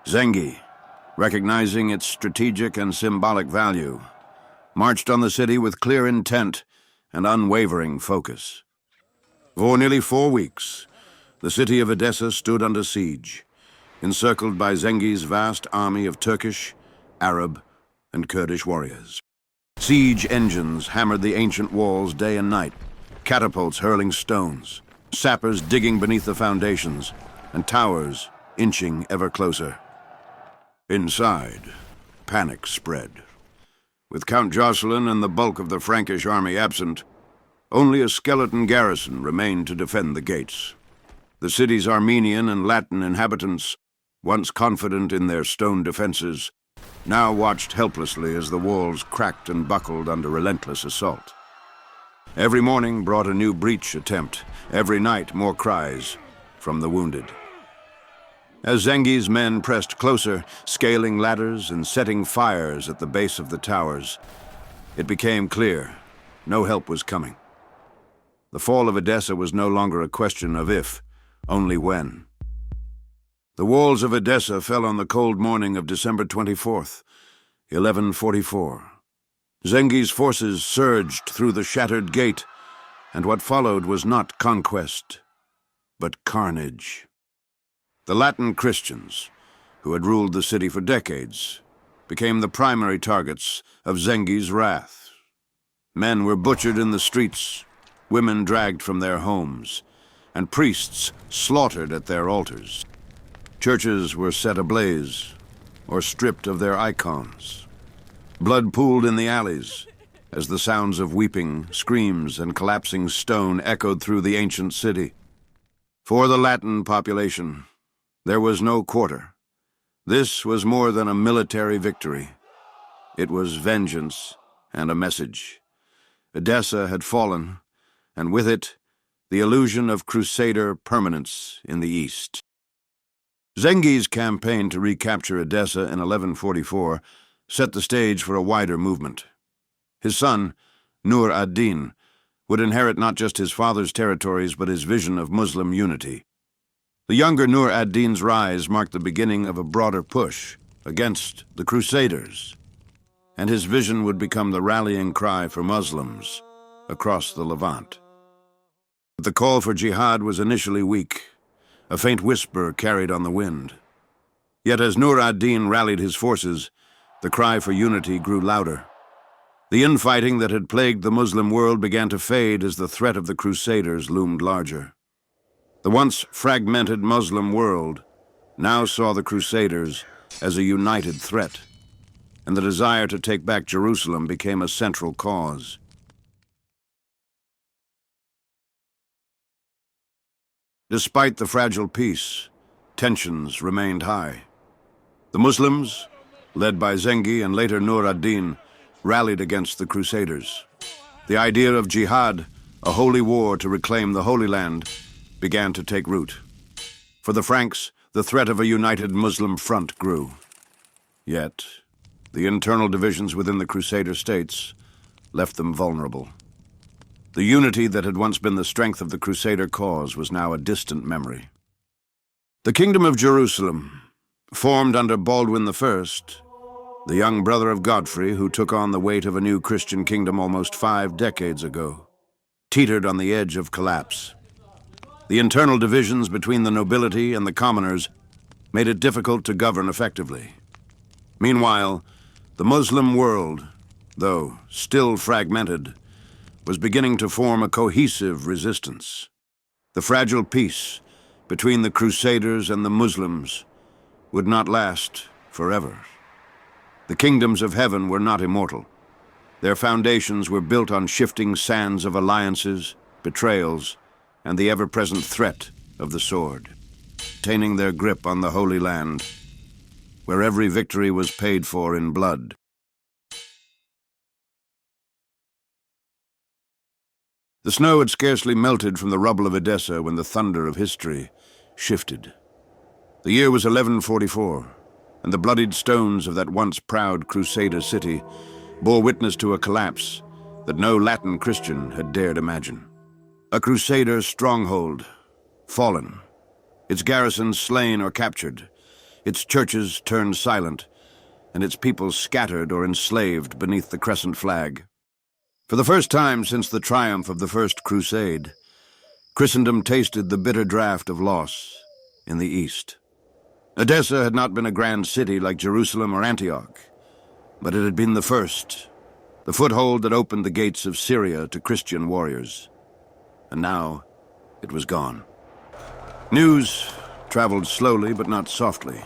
Zengi, recognizing its strategic and symbolic value, marched on the city with clear intent and unwavering focus. For nearly 4 weeks, the city of Edessa stood under siege, encircled by Zengi's vast army of Turkish, Arab, and Kurdish warriors. Siege engines hammered the ancient walls day and night, catapults hurling stones, sappers digging beneath the foundations, and towers inching ever closer. Inside, panic spread. With Count Jocelyn and the bulk of the Frankish army absent, only a skeleton garrison remained to defend the gates. The city's Armenian and Latin inhabitants, once confident in their stone defenses, now watched helplessly as the walls cracked and buckled under relentless assault. Every morning brought a new breach attempt, every night more cries from the wounded. As Zengi's men pressed closer, scaling ladders and setting fires at the base of the towers, it became clear no help was coming. The fall of Edessa was no longer a question of if, only when. The walls of Edessa fell on the cold morning of December 24th, 1144. Zengi's forces surged through the shattered gate, and what followed was not conquest, but carnage. The Latin Christians, who had ruled the city for decades, became the primary targets of Zengi's wrath. Men were butchered in the streets, women dragged from their homes, and priests slaughtered at their altars. Churches were set ablaze or stripped of their icons. Blood pooled in the alleys as the sounds of weeping, screams, and collapsing stone echoed through the ancient city. For the Latin population, there was no quarter. This was more than a military victory. It was vengeance and a message. Edessa had fallen, and with it, the illusion of Crusader permanence in the East. Zengi's campaign to recapture Edessa in 1144 set the stage for a wider movement. His son, Nur ad-Din, would inherit not just his father's territories but his vision of Muslim unity. The younger Nur ad-Din's rise marked the beginning of a broader push against the Crusaders, and his vision would become the rallying cry for Muslims across the Levant. But the call for jihad was initially weak, a faint whisper carried on the wind. Yet as Nur ad-Din rallied his forces, the cry for unity grew louder. The infighting that had plagued the Muslim world began to fade as the threat of the Crusaders loomed larger. The once fragmented Muslim world now saw the Crusaders as a united threat, and the desire to take back Jerusalem became a central cause. Despite the fragile peace, tensions remained high. The Muslims, led by Zengi and later Nur ad-Din, rallied against the Crusaders. The idea of jihad, a holy war to reclaim the Holy Land, began to take root. For the Franks, the threat of a united Muslim front grew. Yet, the internal divisions within the Crusader states left them vulnerable. The unity that had once been the strength of the Crusader cause was now a distant memory. The Kingdom of Jerusalem, formed under Baldwin I, the young brother of Godfrey who took on the weight of a new Christian kingdom almost 5 decades ago, teetered on the edge of collapse. The internal divisions between the nobility and the commoners made it difficult to govern effectively. Meanwhile, the Muslim world, though still fragmented, was beginning to form a cohesive resistance. The fragile peace between the Crusaders and the Muslims would not last forever. The kingdoms of heaven were not immortal. Their foundations were built on shifting sands of alliances, betrayals, and the ever-present threat of the sword, maintaining their grip on the Holy Land, where every victory was paid for in blood. The snow had scarcely melted from the rubble of Edessa when the thunder of history shifted. The year was 1144, and the bloodied stones of that once proud Crusader city bore witness to a collapse that no Latin Christian had dared imagine. A Crusader stronghold, fallen, its garrisons slain or captured, its churches turned silent, and its people scattered or enslaved beneath the crescent flag. For the first time since the triumph of the First Crusade, Christendom tasted the bitter draught of loss in the East. Edessa had not been a grand city like Jerusalem or Antioch, but it had been the first, the foothold that opened the gates of Syria to Christian warriors. And now it was gone. News traveled slowly but not softly.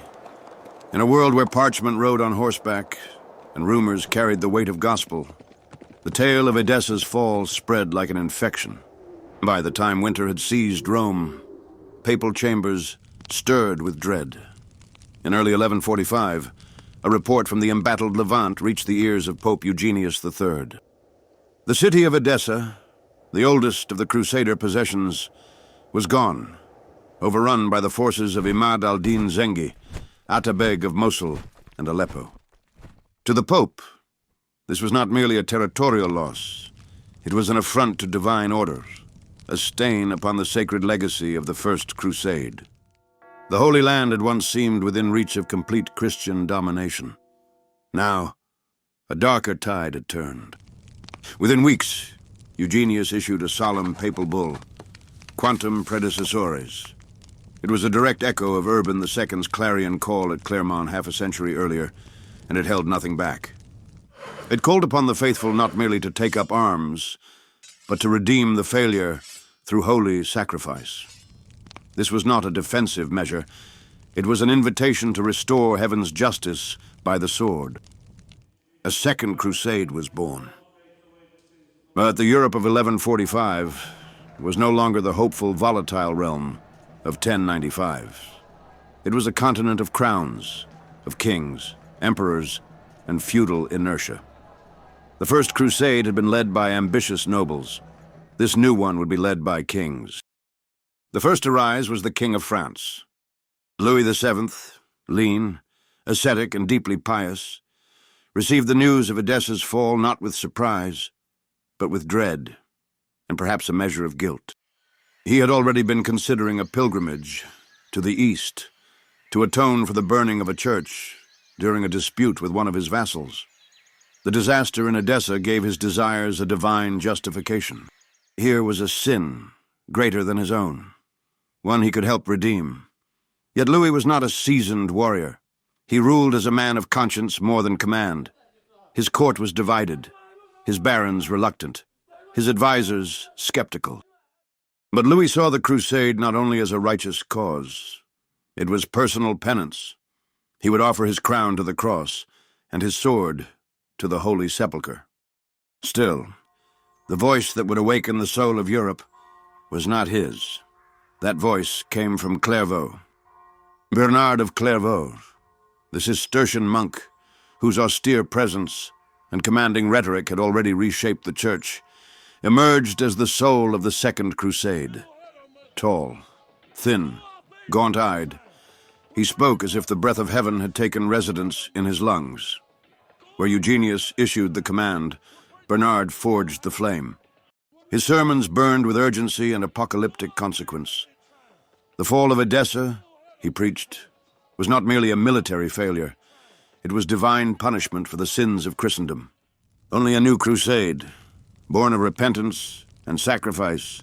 In a world where parchment rode on horseback and rumors carried the weight of gospel, the tale of Edessa's fall spread like an infection. By the time winter had seized Rome, papal chambers stirred with dread. In early 1145, a report from the embattled Levant reached the ears of Pope Eugenius III. The city of Edessa, the oldest of the Crusader possessions, was gone, overrun by the forces of Imad al-Din Zengi, Atabeg of Mosul and Aleppo. To the Pope, this was not merely a territorial loss. It was an affront to divine order, a stain upon the sacred legacy of the First Crusade. The Holy Land had once seemed within reach of complete Christian domination. Now, a darker tide had turned. Within weeks, Eugenius issued a solemn papal bull, Quantum Predecessores. It was a direct echo of Urban II's clarion call at Clermont half a century earlier, and it held nothing back. It called upon the faithful not merely to take up arms, but to redeem the failure through holy sacrifice. This was not a defensive measure. It was an invitation to restore heaven's justice by the sword. A Second Crusade was born. But the Europe of 1145 was no longer the hopeful, volatile realm of 1095. It was a continent of crowns, of kings, emperors, and feudal inertia. The First Crusade had been led by ambitious nobles. This new one would be led by kings. The first to rise was the King of France. Louis VII, lean, ascetic, and deeply pious, received the news of Edessa's fall not with surprise, but with dread, and perhaps a measure of guilt. He had already been considering a pilgrimage to the east to atone for the burning of a church during a dispute with one of his vassals. The disaster in Edessa gave his desires a divine justification. Here was a sin greater than his own, one he could help redeem. Yet Louis was not a seasoned warrior. He ruled as a man of conscience more than command. His court was divided, his barons reluctant, his advisors skeptical. But Louis saw the crusade not only as a righteous cause. It was personal penance. He would offer his crown to the cross and his sword to the Holy Sepulchre. Still, the voice that would awaken the soul of Europe was not his. That voice came from Clairvaux. Bernard of Clairvaux, the Cistercian monk whose austere presence and commanding rhetoric had already reshaped the church, emerged as the soul of the Second Crusade. Tall, thin, gaunt-eyed. He spoke as if the breath of heaven had taken residence in his lungs. Where Eugenius issued the command, Bernard forged the flame. His sermons burned with urgency and apocalyptic consequence. The fall of Edessa, he preached, was not merely a military failure. It was divine punishment for the sins of Christendom. Only a new crusade, born of repentance and sacrifice,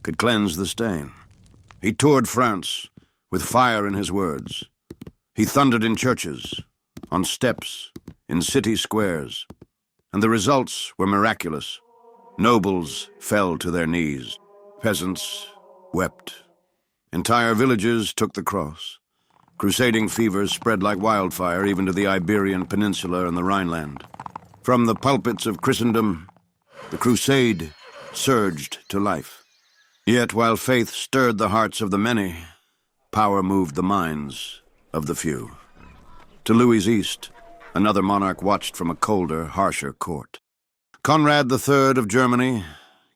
could cleanse the stain. He toured France with fire in his words. He thundered in churches, on steps, in city squares, and the results were miraculous. Nobles fell to their knees. Peasants wept. Entire villages took the cross. Crusading fevers spread like wildfire even to the Iberian Peninsula and the Rhineland. From the pulpits of Christendom, the crusade surged to life. Yet while faith stirred the hearts of the many, power moved the minds of the few. To Louis's east, another monarch watched from a colder, harsher court. Conrad III of Germany,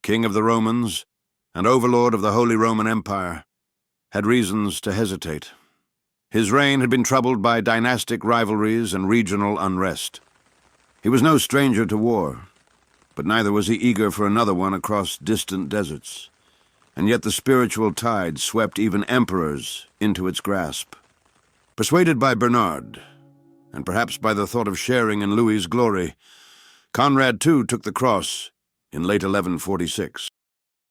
king of the Romans and overlord of the Holy Roman Empire, had reasons to hesitate. His reign had been troubled by dynastic rivalries and regional unrest. He was no stranger to war, but neither was he eager for another one across distant deserts. And yet the spiritual tide swept even emperors into its grasp. Persuaded by Bernard, and perhaps by the thought of sharing in Louis's glory, Conrad too took the cross in late 1146.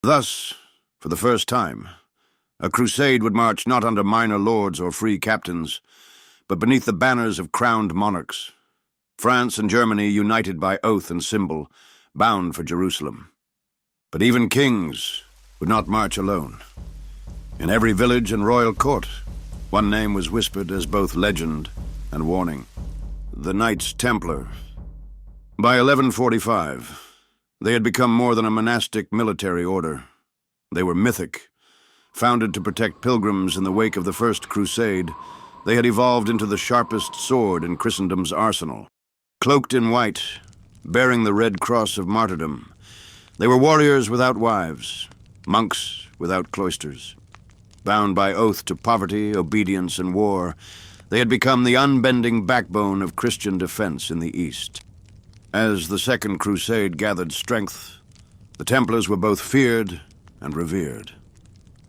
Thus, for the first time, a crusade would march not under minor lords or free captains, but beneath the banners of crowned monarchs. France and Germany united by oath and symbol, bound for Jerusalem. But even kings would not march alone. In every village and royal court, one name was whispered as both legend and warning: the Knights Templar. By 1145, they had become more than a monastic military order. They were mythic. Founded to protect pilgrims in the wake of the First Crusade, they had evolved into the sharpest sword in Christendom's arsenal. Cloaked in white, bearing the red cross of martyrdom, they were warriors without wives, monks without cloisters. Bound by oath to poverty, obedience, and war, they had become the unbending backbone of Christian defense in the East. As the Second Crusade gathered strength, the Templars were both feared and revered.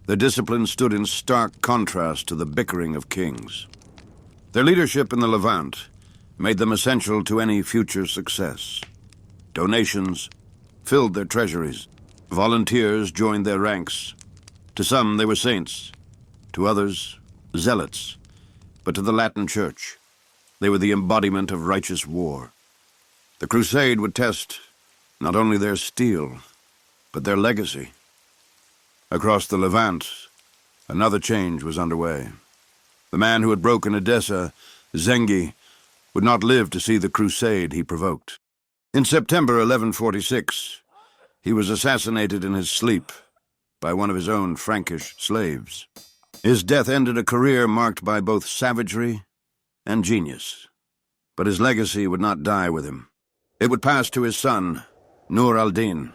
Their discipline stood in stark contrast to the bickering of kings. Their leadership in the Levant made them essential to any future success. Donations filled their treasuries. Volunteers joined their ranks. To some, they were saints. To others, zealots. But to the Latin Church, they were the embodiment of righteous war. The crusade would test not only their steel, but their legacy. Across the Levant, another change was underway. The man who had broken Edessa, Zengi, would not live to see the crusade he provoked. In September 1146, he was assassinated in his sleep by one of his own Frankish slaves. His death ended a career marked by both savagery and genius. But his legacy would not die with him. It would pass to his son, Nur al-Din.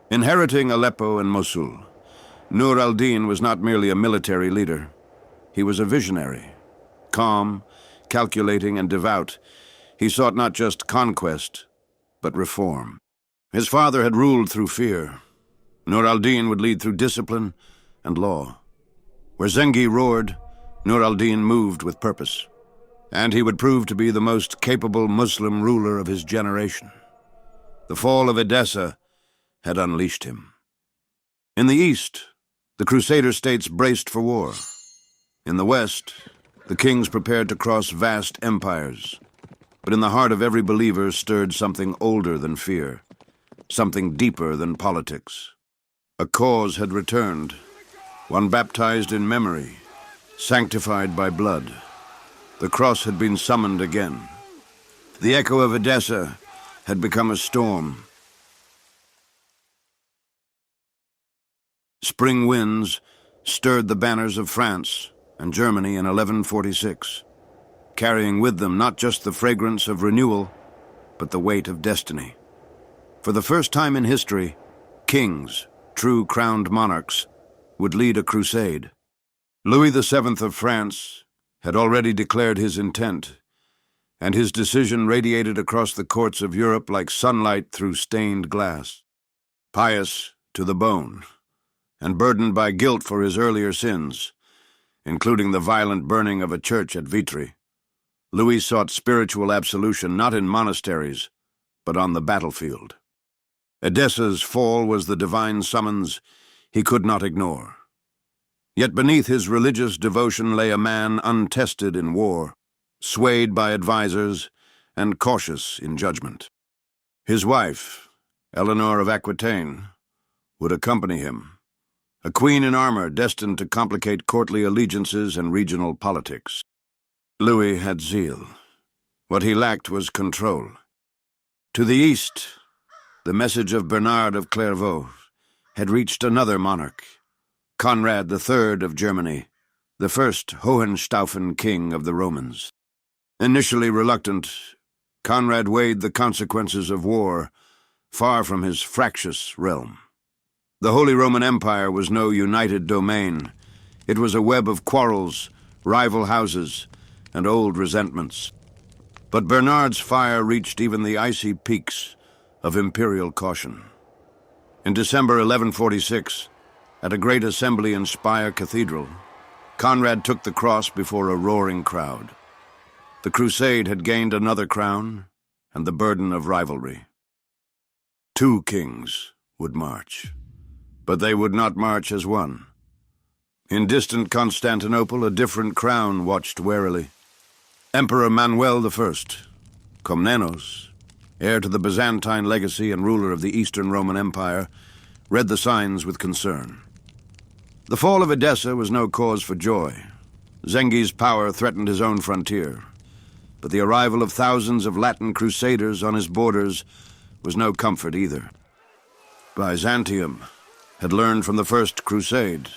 Inheriting Aleppo and Mosul, Nur al-Din was not merely a military leader. He was a visionary. Calm, calculating, and devout, he sought not just conquest, but reform. His father had ruled through fear. Nur al-Din would lead through discipline and law. Where Zengi roared, Nur al-Din moved with purpose. And he would prove to be the most capable Muslim ruler of his generation. The fall of Edessa had unleashed him. In the east, the Crusader states braced for war. In the west, the kings prepared to cross vast empires. But in the heart of every believer stirred something older than fear, something deeper than politics. A cause had returned, one baptized in memory, sanctified by blood. The cross had been summoned again. The echo of Edessa had become a storm. Spring winds stirred the banners of France and Germany in 1146, carrying with them not just the fragrance of renewal, but the weight of destiny. For the first time in history, kings, true crowned monarchs, would lead a crusade. Louis VII of France had already declared his intent, and his decision radiated across the courts of Europe like sunlight through stained glass. Pious to the bone, and burdened by guilt for his earlier sins, including the violent burning of a church at Vitry, Louis sought spiritual absolution not in monasteries, but on the battlefield. Edessa's fall was the divine summons he could not ignore. Yet beneath his religious devotion lay a man untested in war, swayed by advisers, and cautious in judgment. His wife, Eleanor of Aquitaine, would accompany him, a queen in armor destined to complicate courtly allegiances and regional politics. Louis had zeal. What he lacked was control. To the east, the message of Bernard of Clairvaux had reached another monarch, Conrad III of Germany, the first Hohenstaufen king of the Romans. Initially reluctant, Conrad weighed the consequences of war far from his fractious realm. The Holy Roman Empire was no united domain. It was a web of quarrels, rival houses, and old resentments. But Bernard's fire reached even the icy peaks of imperial caution. In December 1146, at a great assembly in Speyer Cathedral, Conrad took the cross before a roaring crowd. The crusade had gained another crown and the burden of rivalry. Two kings would march, but they would not march as one. In distant Constantinople, a different crown watched warily. Emperor Manuel I, Komnenos, heir to the Byzantine legacy and ruler of the Eastern Roman Empire, read the signs with concern. The fall of Edessa was no cause for joy. Zengi's power threatened his own frontier, but the arrival of thousands of Latin crusaders on his borders was no comfort either. Byzantium had learned from the First Crusade.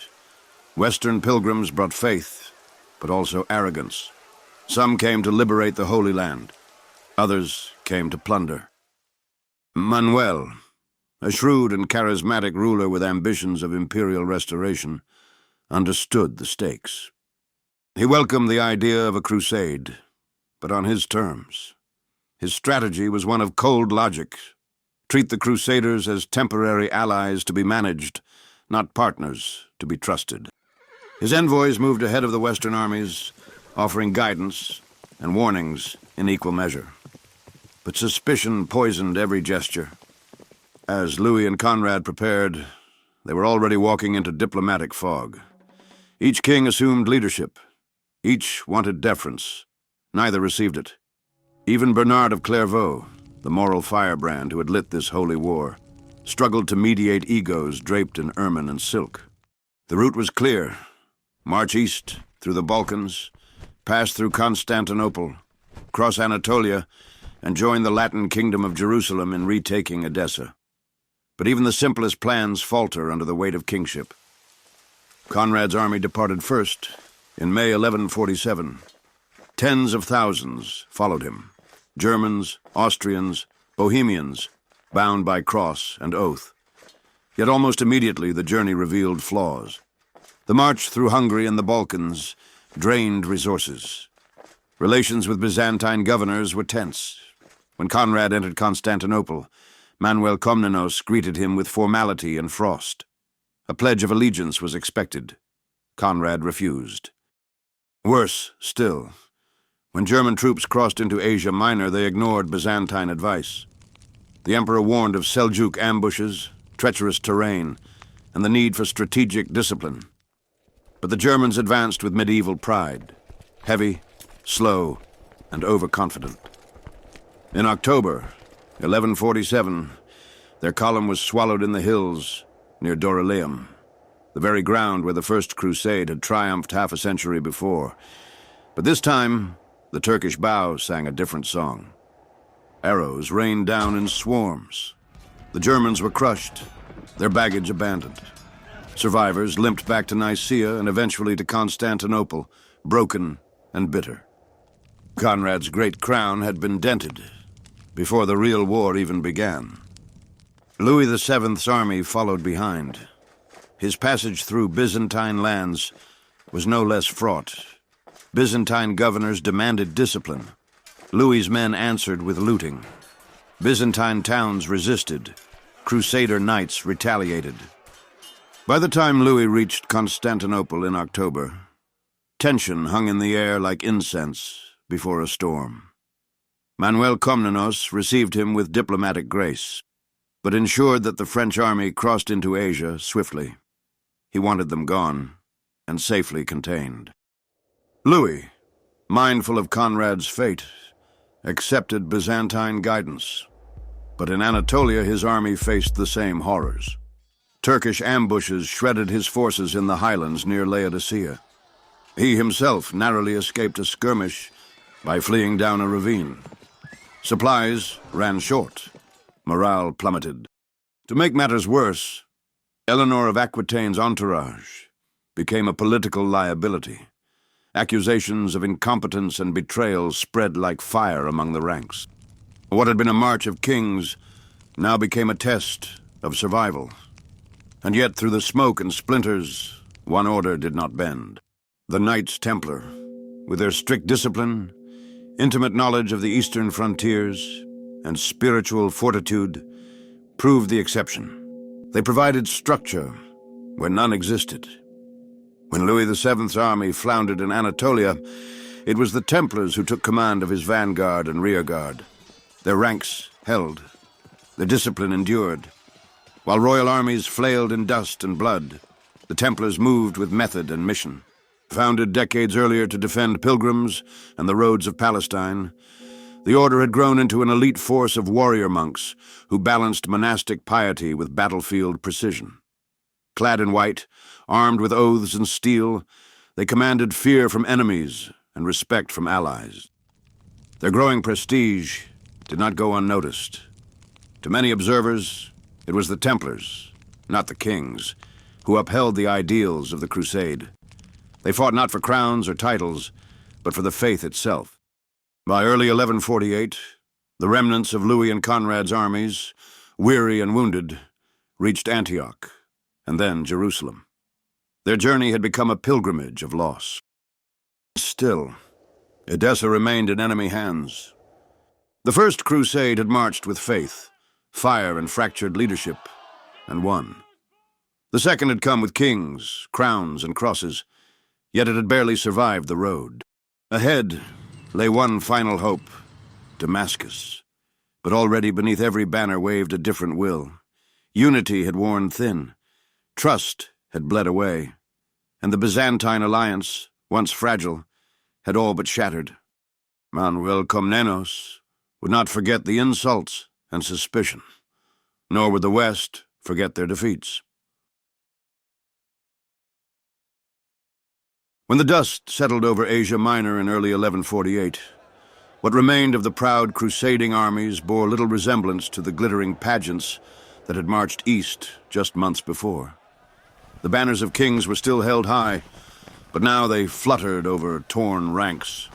Western pilgrims brought faith, but also arrogance. Some came to liberate the Holy Land. Others came to plunder. Manuel, a shrewd and charismatic ruler with ambitions of imperial restoration, understood the stakes. He welcomed the idea of a crusade, but on his terms. His strategy was one of cold logic. Treat the crusaders as temporary allies to be managed, not partners to be trusted. His envoys moved ahead of the Western armies, offering guidance and warnings in equal measure. But suspicion poisoned every gesture. As Louis and Conrad prepared, they were already walking into diplomatic fog. Each king assumed leadership. Each wanted deference. Neither received it. Even Bernard of Clairvaux, the moral firebrand who had lit this holy war, struggled to mediate egos draped in ermine and silk. The route was clear. March east through the Balkans, pass through Constantinople, cross Anatolia, and join the Latin kingdom of Jerusalem in retaking Edessa. But even the simplest plans falter under the weight of kingship. Conrad's army departed first in May 1147. Tens of thousands followed him. Germans, Austrians, Bohemians, bound by cross and oath. Yet almost immediately the journey revealed flaws. The march through Hungary and the Balkans drained resources. Relations with Byzantine governors were tense. When Conrad entered Constantinople, Manuel Komnenos greeted him with formality and frost. A pledge of allegiance was expected. Conrad refused. Worse still, when German troops crossed into Asia Minor, they ignored Byzantine advice. The emperor warned of Seljuk ambushes, treacherous terrain, and the need for strategic discipline. But the Germans advanced with medieval pride, heavy, slow, and overconfident. In October 1147, their column was swallowed in the hills near Dorylaeum, the very ground where the First Crusade had triumphed half a century before. But this time, the Turkish bow sang a different song. Arrows rained down in swarms. The Germans were crushed, their baggage abandoned. Survivors limped back to Nicaea and eventually to Constantinople, broken and bitter. Conrad's great crown had been dented before the real war even began. Louis VII's army followed behind. His passage through Byzantine lands was no less fraught. Byzantine governors demanded discipline. Louis's men answered with looting. Byzantine towns resisted. Crusader knights retaliated. By the time Louis reached Constantinople in October, tension hung in the air like incense before a storm. Manuel Komnenos received him with diplomatic grace, but ensured that the French army crossed into Asia swiftly. He wanted them gone and safely contained. Louis, mindful of Conrad's fate, accepted Byzantine guidance. But in Anatolia, his army faced the same horrors. Turkish ambushes shredded his forces in the highlands near Laodicea. He himself narrowly escaped a skirmish by fleeing down a ravine. Supplies ran short. Morale plummeted. To make matters worse, Eleanor of Aquitaine's entourage became a political liability. Accusations of incompetence and betrayal spread like fire among the ranks. What had been a march of kings now became a test of survival. And yet, through the smoke and splinters, one order did not bend. The Knights Templar, with their strict discipline, intimate knowledge of the eastern frontiers, and spiritual fortitude, proved the exception. They provided structure where none existed. When Louis VII's army floundered in Anatolia, it was the Templars who took command of his vanguard and rearguard. Their ranks held, their discipline endured. While royal armies flailed in dust and blood, the Templars moved with method and mission. Founded decades earlier to defend pilgrims and the roads of Palestine, the order had grown into an elite force of warrior monks who balanced monastic piety with battlefield precision. Clad in white, armed with oaths and steel, they commanded fear from enemies and respect from allies. Their growing prestige did not go unnoticed. To many observers, it was the Templars, not the kings, who upheld the ideals of the Crusade. They fought not for crowns or titles, but for the faith itself. By early 1148, the remnants of Louis and Conrad's armies, weary and wounded, reached Antioch, and then Jerusalem. Their journey had become a pilgrimage of loss. Still, Edessa remained in enemy hands. The First Crusade had marched with faith, fire, and fractured leadership, and won. The Second had come with kings, crowns, and crosses, yet it had barely survived the road. Ahead lay one final hope, Damascus. But already beneath every banner waved a different will. Unity had worn thin. Trust had bled away. And the Byzantine alliance, once fragile, had all but shattered. Manuel Komnenos would not forget the insults and suspicion, nor would the West forget their defeats. When the dust settled over Asia Minor in early 1148, what remained of the proud crusading armies bore little resemblance to the glittering pageants that had marched east just months before. The banners of kings were still held high, but now they fluttered over torn ranks,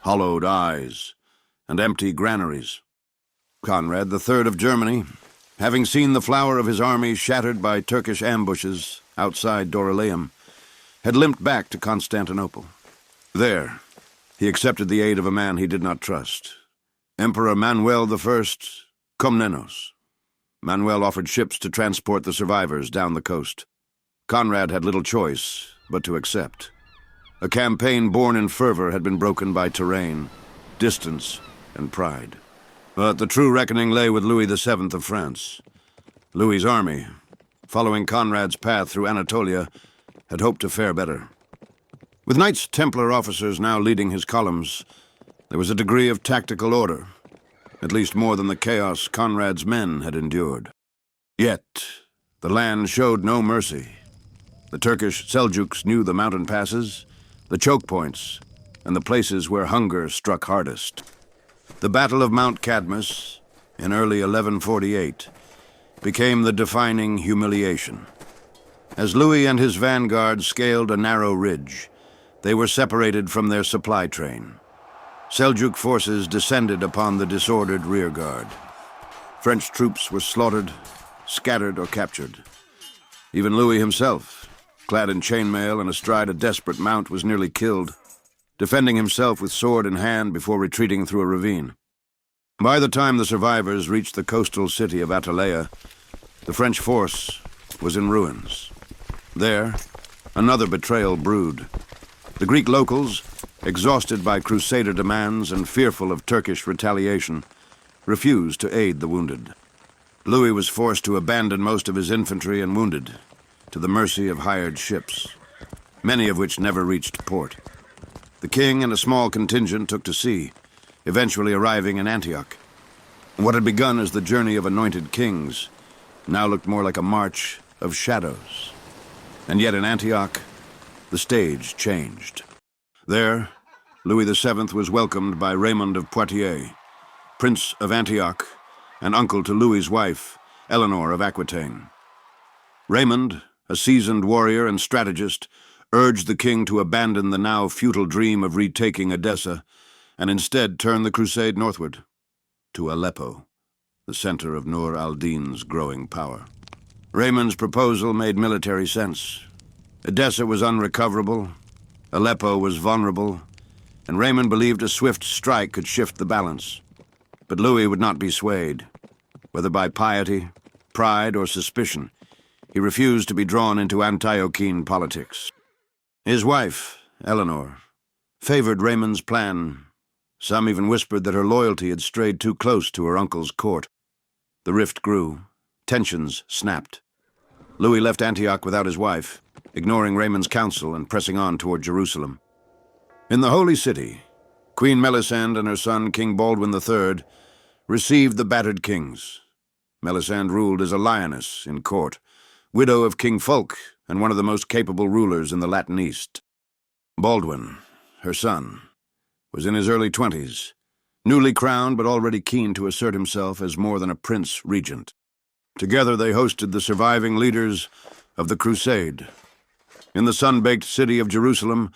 hollowed eyes, and empty granaries. Conrad III of Germany, having seen the flower of his army shattered by Turkish ambushes outside Dorylaeum, had limped back to Constantinople. There, he accepted the aid of a man he did not trust, Emperor Manuel I Komnenos. Manuel offered ships to transport the survivors down the coast. Conrad had little choice but to accept. A campaign born in fervor had been broken by terrain, distance, and pride. But the true reckoning lay with Louis VII of France. Louis's army, following Conrad's path through Anatolia, had hoped to fare better. With Knights Templar officers now leading his columns, there was a degree of tactical order, at least more than the chaos Conrad's men had endured. Yet, the land showed no mercy. The Turkish Seljuks knew the mountain passes, the choke points, and the places where hunger struck hardest. The Battle of Mount Cadmus, in early 1148, became the defining humiliation. As Louis and his vanguard scaled a narrow ridge, they were separated from their supply train. Seljuk forces descended upon the disordered rearguard. French troops were slaughtered, scattered, or captured. Even Louis himself, clad in chainmail and astride a desperate mount, was nearly killed, defending himself with sword in hand before retreating through a ravine. By the time the survivors reached the coastal city of Atalaya, the French force was in ruins. There, another betrayal brewed. The Greek locals, exhausted by Crusader demands and fearful of Turkish retaliation, refused to aid the wounded. Louis was forced to abandon most of his infantry and wounded, to the mercy of hired ships, many of which never reached port. The king and a small contingent took to sea, eventually arriving in Antioch. What had begun as the journey of anointed kings now looked more like a march of shadows. And yet in Antioch, the stage changed. There, Louis VII was welcomed by Raymond of Poitiers, Prince of Antioch, and uncle to Louis's wife, Eleanor of Aquitaine. Raymond, a seasoned warrior and strategist, urged the king to abandon the now futile dream of retaking Edessa and instead turn the crusade northward, to Aleppo, the center of Nur al-Din's growing power. Raymond's proposal made military sense. Edessa was unrecoverable, Aleppo was vulnerable, and Raymond believed a swift strike could shift the balance. But Louis would not be swayed. Whether by piety, pride, or suspicion, he refused to be drawn into Antiochene politics. His wife, Eleanor, favored Raymond's plan. Some even whispered that her loyalty had strayed too close to her uncle's court. The rift grew. Tensions snapped. Louis left Antioch without his wife, ignoring Raymond's counsel and pressing on toward Jerusalem. In the Holy City, Queen Melisande and her son, King Baldwin III, received the battered kings. Melisande ruled as a lioness in court, widow of King Fulk and one of the most capable rulers in the Latin East. Baldwin, her son, was in his early 20s, newly crowned but already keen to assert himself as more than a prince regent. Together they hosted the surviving leaders of the Crusade. In the sun-baked city of Jerusalem,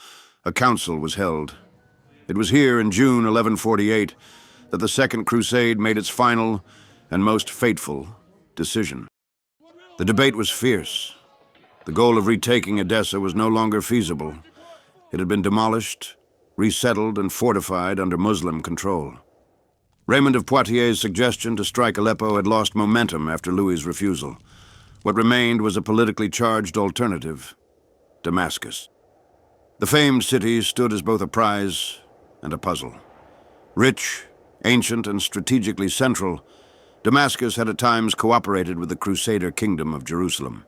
a council was held. It was here in June 1148 that the Second Crusade made its final and most fateful decision. The debate was fierce. The goal of retaking Edessa was no longer feasible. It had been demolished, resettled, and fortified under Muslim control. Raymond of Poitiers' suggestion to strike Aleppo had lost momentum after Louis's refusal. What remained was a politically charged alternative: Damascus. The famed city stood as both a prize and a puzzle. Rich, ancient, and strategically central, Damascus had at times cooperated with the Crusader kingdom of Jerusalem.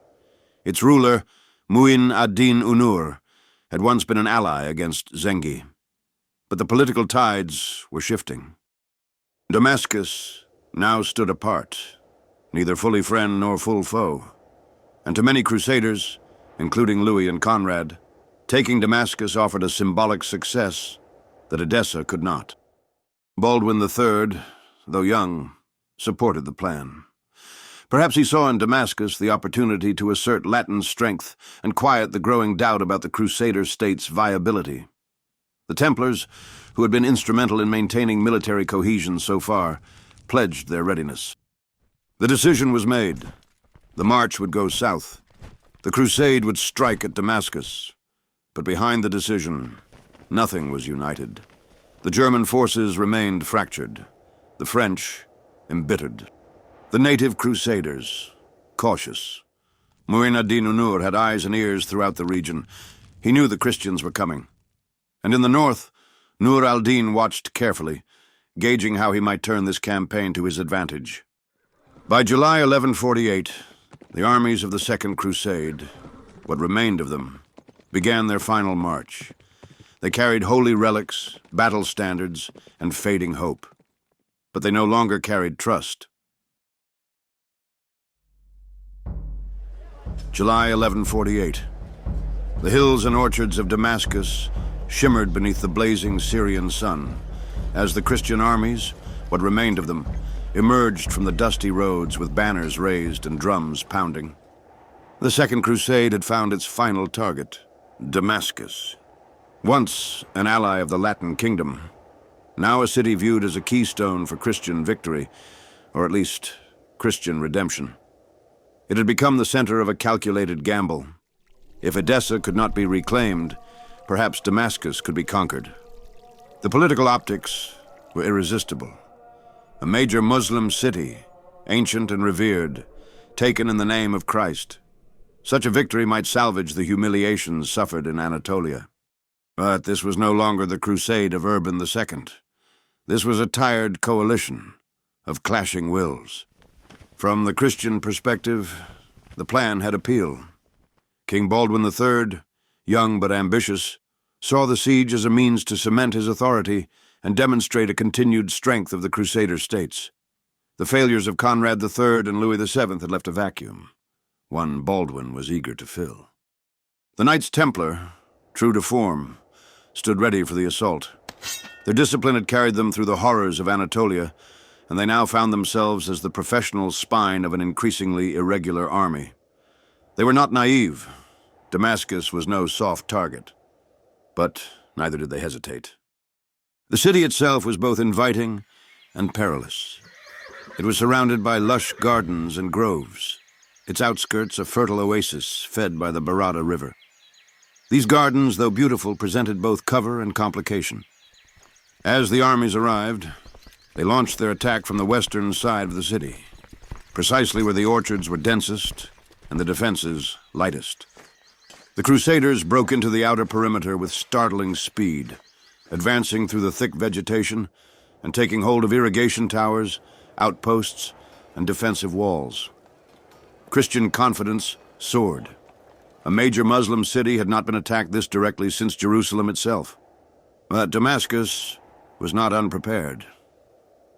Its ruler, Mu'in ad-Din Unur, had once been an ally against Zengi. But the political tides were shifting. Damascus now stood apart, neither fully friend nor full foe. And to many Crusaders, including Louis and Conrad, taking Damascus offered a symbolic success that Edessa could not. Baldwin III, though young, supported the plan. Perhaps he saw in Damascus the opportunity to assert Latin strength and quiet the growing doubt about the Crusader state's viability. The Templars, who had been instrumental in maintaining military cohesion so far, pledged their readiness. The decision was made. The march would go south. The crusade would strike at Damascus. But behind the decision, nothing was united. The German forces remained fractured. The French, embittered. The native Crusaders, cautious. Mu'in ad-Din Unur had eyes and ears throughout the region. He knew the Christians were coming. And in the north, Nur al-Din watched carefully, gauging how he might turn this campaign to his advantage. By July 1148, the armies of the Second Crusade, what remained of them, began their final march. They carried holy relics, battle standards, and fading hope. But they no longer carried trust. July 1148. The hills and orchards of Damascus shimmered beneath the blazing Syrian sun, as the Christian armies, what remained of them, emerged from the dusty roads with banners raised and drums pounding. The Second Crusade had found its final target, Damascus. Once an ally of the Latin kingdom, now a city viewed as a keystone for Christian victory, or at least Christian redemption. It had become the center of a calculated gamble. If Edessa could not be reclaimed, perhaps Damascus could be conquered. The political optics were irresistible. A major Muslim city, ancient and revered, taken in the name of Christ. Such a victory might salvage the humiliations suffered in Anatolia. But this was no longer the crusade of Urban II. This was a tired coalition of clashing wills. From the Christian perspective, the plan had appeal. King Baldwin III, young but ambitious, saw the siege as a means to cement his authority and demonstrate a continued strength of the Crusader states. The failures of Conrad III and Louis VII had left a vacuum, one Baldwin was eager to fill. The Knights Templar, true to form, stood ready for the assault. Their discipline had carried them through the horrors of Anatolia, and they now found themselves as the professional spine of an increasingly irregular army. They were not naive. Damascus was no soft target. But neither did they hesitate. The city itself was both inviting and perilous. It was surrounded by lush gardens and groves, its outskirts a fertile oasis fed by the Barada River. These gardens, though beautiful, presented both cover and complication. As the armies arrived, they launched their attack from the western side of the city, precisely where the orchards were densest and the defenses lightest. The Crusaders broke into the outer perimeter with startling speed, advancing through the thick vegetation and taking hold of irrigation towers, outposts, and defensive walls. Christian confidence soared. A major Muslim city had not been attacked this directly since Jerusalem itself. But Damascus was not unprepared.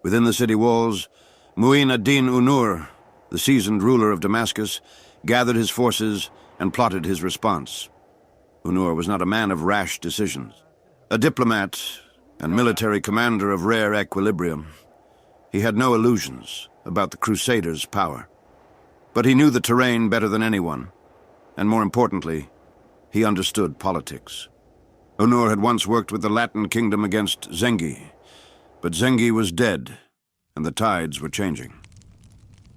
Within the city walls, Mu'in ad-Din Unur, the seasoned ruler of Damascus, gathered his forces and plotted his response. Unur was not a man of rash decisions. A diplomat and military commander of rare equilibrium, he had no illusions about the Crusaders' power. But he knew the terrain better than anyone, and more importantly, he understood politics. Unur had once worked with the Latin kingdom against Zengi, but Zengi was dead, and the tides were changing.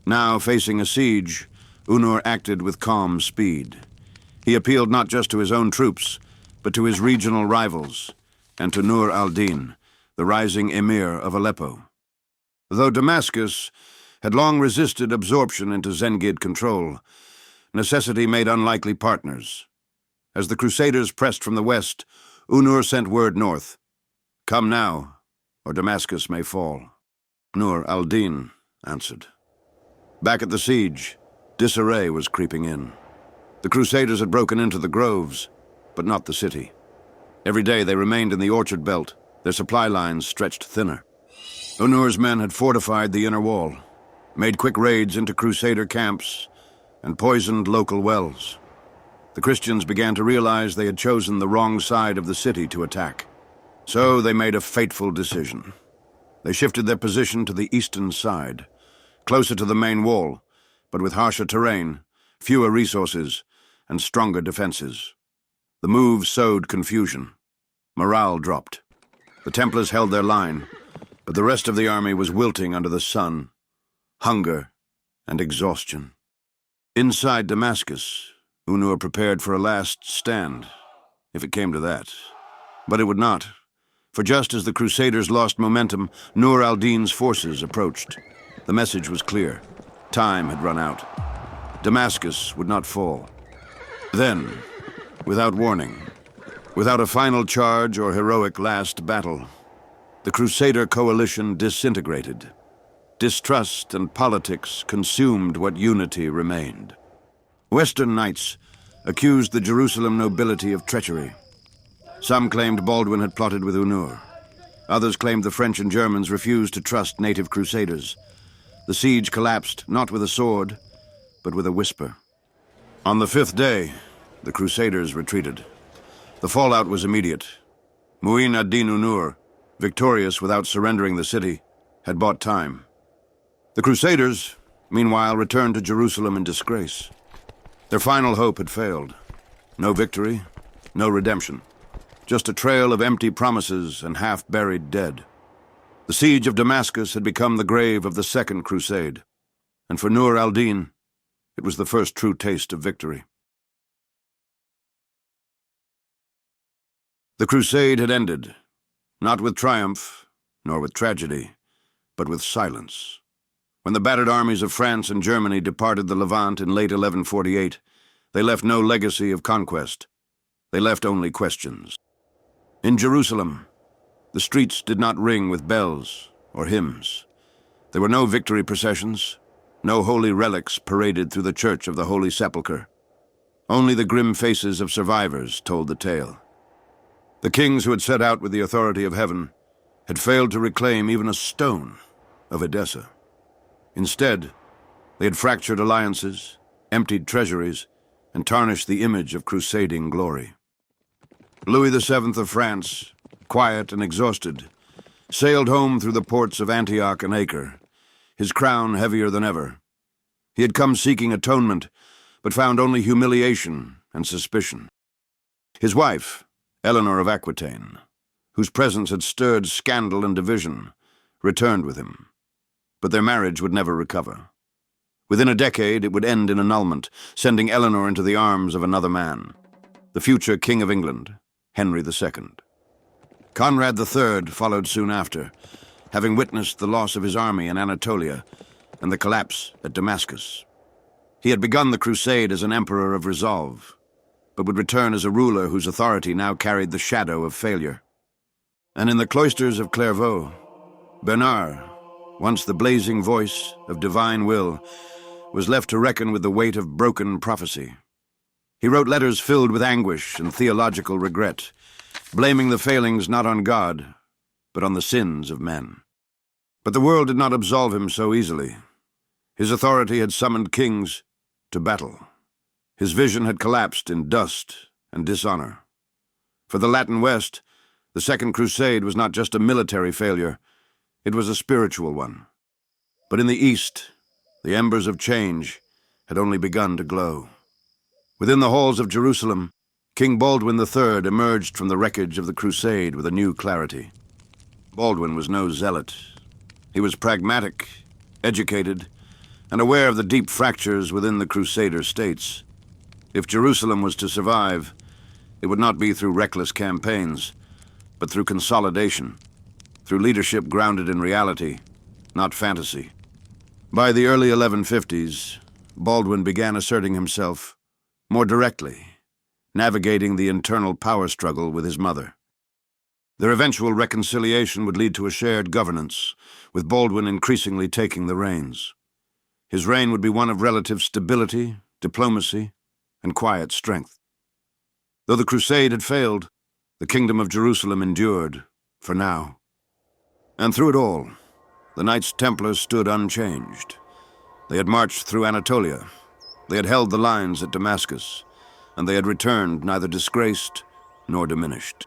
Now, facing a siege, Unur acted with calm speed. He appealed not just to his own troops, but to his regional rivals, and to Nur al-Din, the rising emir of Aleppo. Though Damascus had long resisted absorption into Zengid control, necessity made unlikely partners. As the Crusaders pressed from the west, Unur sent word north. "Come now, or Damascus may fall." Nur al-Din answered. Back at the siege, disarray was creeping in. The Crusaders had broken into the groves, but not the city. Every day they remained in the orchard belt, their supply lines stretched thinner. Unur's men had fortified the inner wall, made quick raids into Crusader camps, and poisoned local wells. The Christians began to realize they had chosen the wrong side of the city to attack. So they made a fateful decision. They shifted their position to the eastern side, closer to the main wall, but with harsher terrain, fewer resources, and stronger defenses. The move sowed confusion. Morale dropped. The Templars held their line, but the rest of the army was wilting under the sun, hunger, and exhaustion. Inside Damascus, Unur prepared for a last stand, if it came to that. But it would not, for just as the Crusaders lost momentum, Nur al-Din's forces approached. The message was clear. Time had run out. Damascus would not fall. Then, without warning, without a final charge or heroic last battle, the Crusader coalition disintegrated. Distrust and politics consumed what unity remained. Western knights accused the Jerusalem nobility of treachery. Some claimed Baldwin had plotted with Unur. Others claimed the French and Germans refused to trust native Crusaders. The siege collapsed not with a sword, but with a whisper. On the fifth day, the Crusaders retreated. The fallout was immediate. Mu'in ad-Din Unur, victorious without surrendering the city, had bought time. The Crusaders, meanwhile, returned to Jerusalem in disgrace. Their final hope had failed. No victory, no redemption. Just a trail of empty promises and half-buried dead. The siege of Damascus had become the grave of the Second Crusade, and for Nur al-Din, it was the first true taste of victory. The crusade had ended, not with triumph, nor with tragedy, but with silence. When the battered armies of France and Germany departed the Levant in late 1148, they left no legacy of conquest. They left only questions. In Jerusalem, the streets did not ring with bells or hymns. There were no victory processions, no holy relics paraded through the Church of the Holy Sepulchre. Only the grim faces of survivors told the tale. The kings who had set out with the authority of heaven had failed to reclaim even a stone of Edessa. Instead, they had fractured alliances, emptied treasuries, and tarnished the image of crusading glory. Louis VII of France, quiet and exhausted, sailed home through the ports of Antioch and Acre, his crown heavier than ever. He had come seeking atonement, but found only humiliation and suspicion. His wife, Eleanor of Aquitaine, whose presence had stirred scandal and division, returned with him. But their marriage would never recover. Within a decade, it would end in annulment, sending Eleanor into the arms of another man, the future King of England, Henry II. Conrad III followed soon after, having witnessed the loss of his army in Anatolia and the collapse at Damascus. He had begun the crusade as an emperor of resolve, but would return as a ruler whose authority now carried the shadow of failure. And in the cloisters of Clairvaux, Bernard, once the blazing voice of divine will, was left to reckon with the weight of broken prophecy. He wrote letters filled with anguish and theological regret, blaming the failings not on God, but on the sins of men. But the world did not absolve him so easily. His authority had summoned kings to battle. His vision had collapsed in dust and dishonor. For the Latin West, the Second Crusade was not just a military failure, it was a spiritual one. But in the East, the embers of change had only begun to glow. Within the halls of Jerusalem, King Baldwin III emerged from the wreckage of the crusade with a new clarity. Baldwin was no zealot. He was pragmatic, educated, and aware of the deep fractures within the Crusader states. If Jerusalem was to survive, it would not be through reckless campaigns, but through consolidation, through leadership grounded in reality, not fantasy. By the early 1150s, Baldwin began asserting himself more directly, navigating the internal power struggle with his mother. Their eventual reconciliation would lead to a shared governance, with Baldwin increasingly taking the reins. His reign would be one of relative stability, diplomacy, and quiet strength. Though the crusade had failed, the Kingdom of Jerusalem endured, for now. And through it all, the Knights Templars stood unchanged. They had marched through Anatolia, they had held the lines at Damascus, and they had returned neither disgraced nor diminished.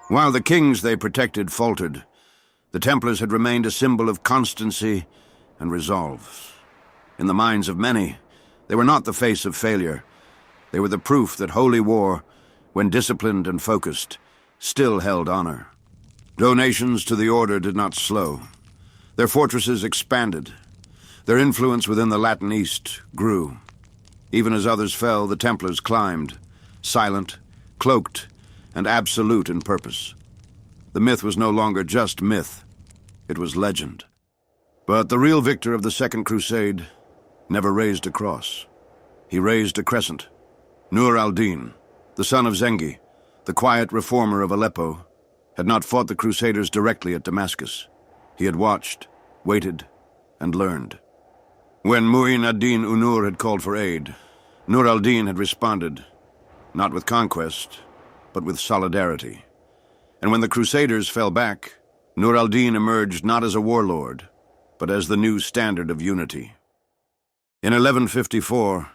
While the kings they protected faltered, the Templars had remained a symbol of constancy and resolve. In the minds of many, they were not the face of failure. They were the proof that holy war, when disciplined and focused, still held honor. Donations to the order did not slow. Their fortresses expanded. Their influence within the Latin East grew. Even as others fell, the Templars climbed, silent, cloaked, and absolute in purpose. The myth was no longer just myth. It was legend. But the real victor of the Second Crusade never raised a cross. He raised a crescent. Nur al-Din, the son of Zengi, the quiet reformer of Aleppo, had not fought the Crusaders directly at Damascus. He had watched, waited, and learned. When Mu'in ad-Din Unur had called for aid, Nur al-Din had responded, not with conquest, but with solidarity. And when the Crusaders fell back, Nur al-Din emerged not as a warlord, but as the new standard of unity. In 1154,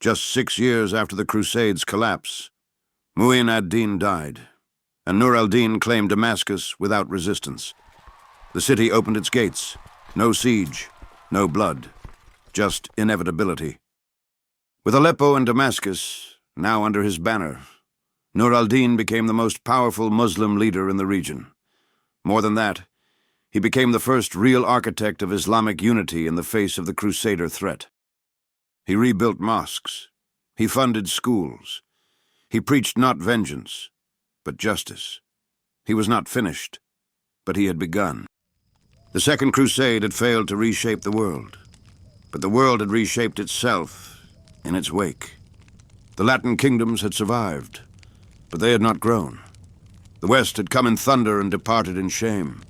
just 6 years after the Crusades' collapse, Mu'in ad-Din died, and Nur al-Din claimed Damascus without resistance. The city opened its gates. No siege, no blood, just inevitability. With Aleppo and Damascus now under his banner, Nur al-Din became the most powerful Muslim leader in the region. More than that, he became the first real architect of Islamic unity in the face of the Crusader threat. He rebuilt mosques. He funded schools. He preached not vengeance, but justice. He was not finished, but he had begun. The Second Crusade had failed to reshape the world, but the world had reshaped itself in its wake. The Latin kingdoms had survived, but they had not grown. The West had come in thunder and departed in shame,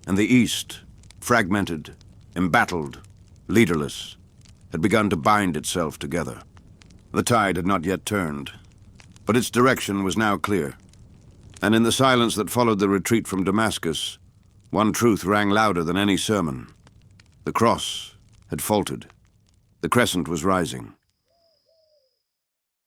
and the East, fragmented, embattled, leaderless, had begun to bind itself together. The tide had not yet turned, but its direction was now clear. And in the silence that followed the retreat from Damascus, one truth rang louder than any sermon. The cross had faltered. The crescent was rising.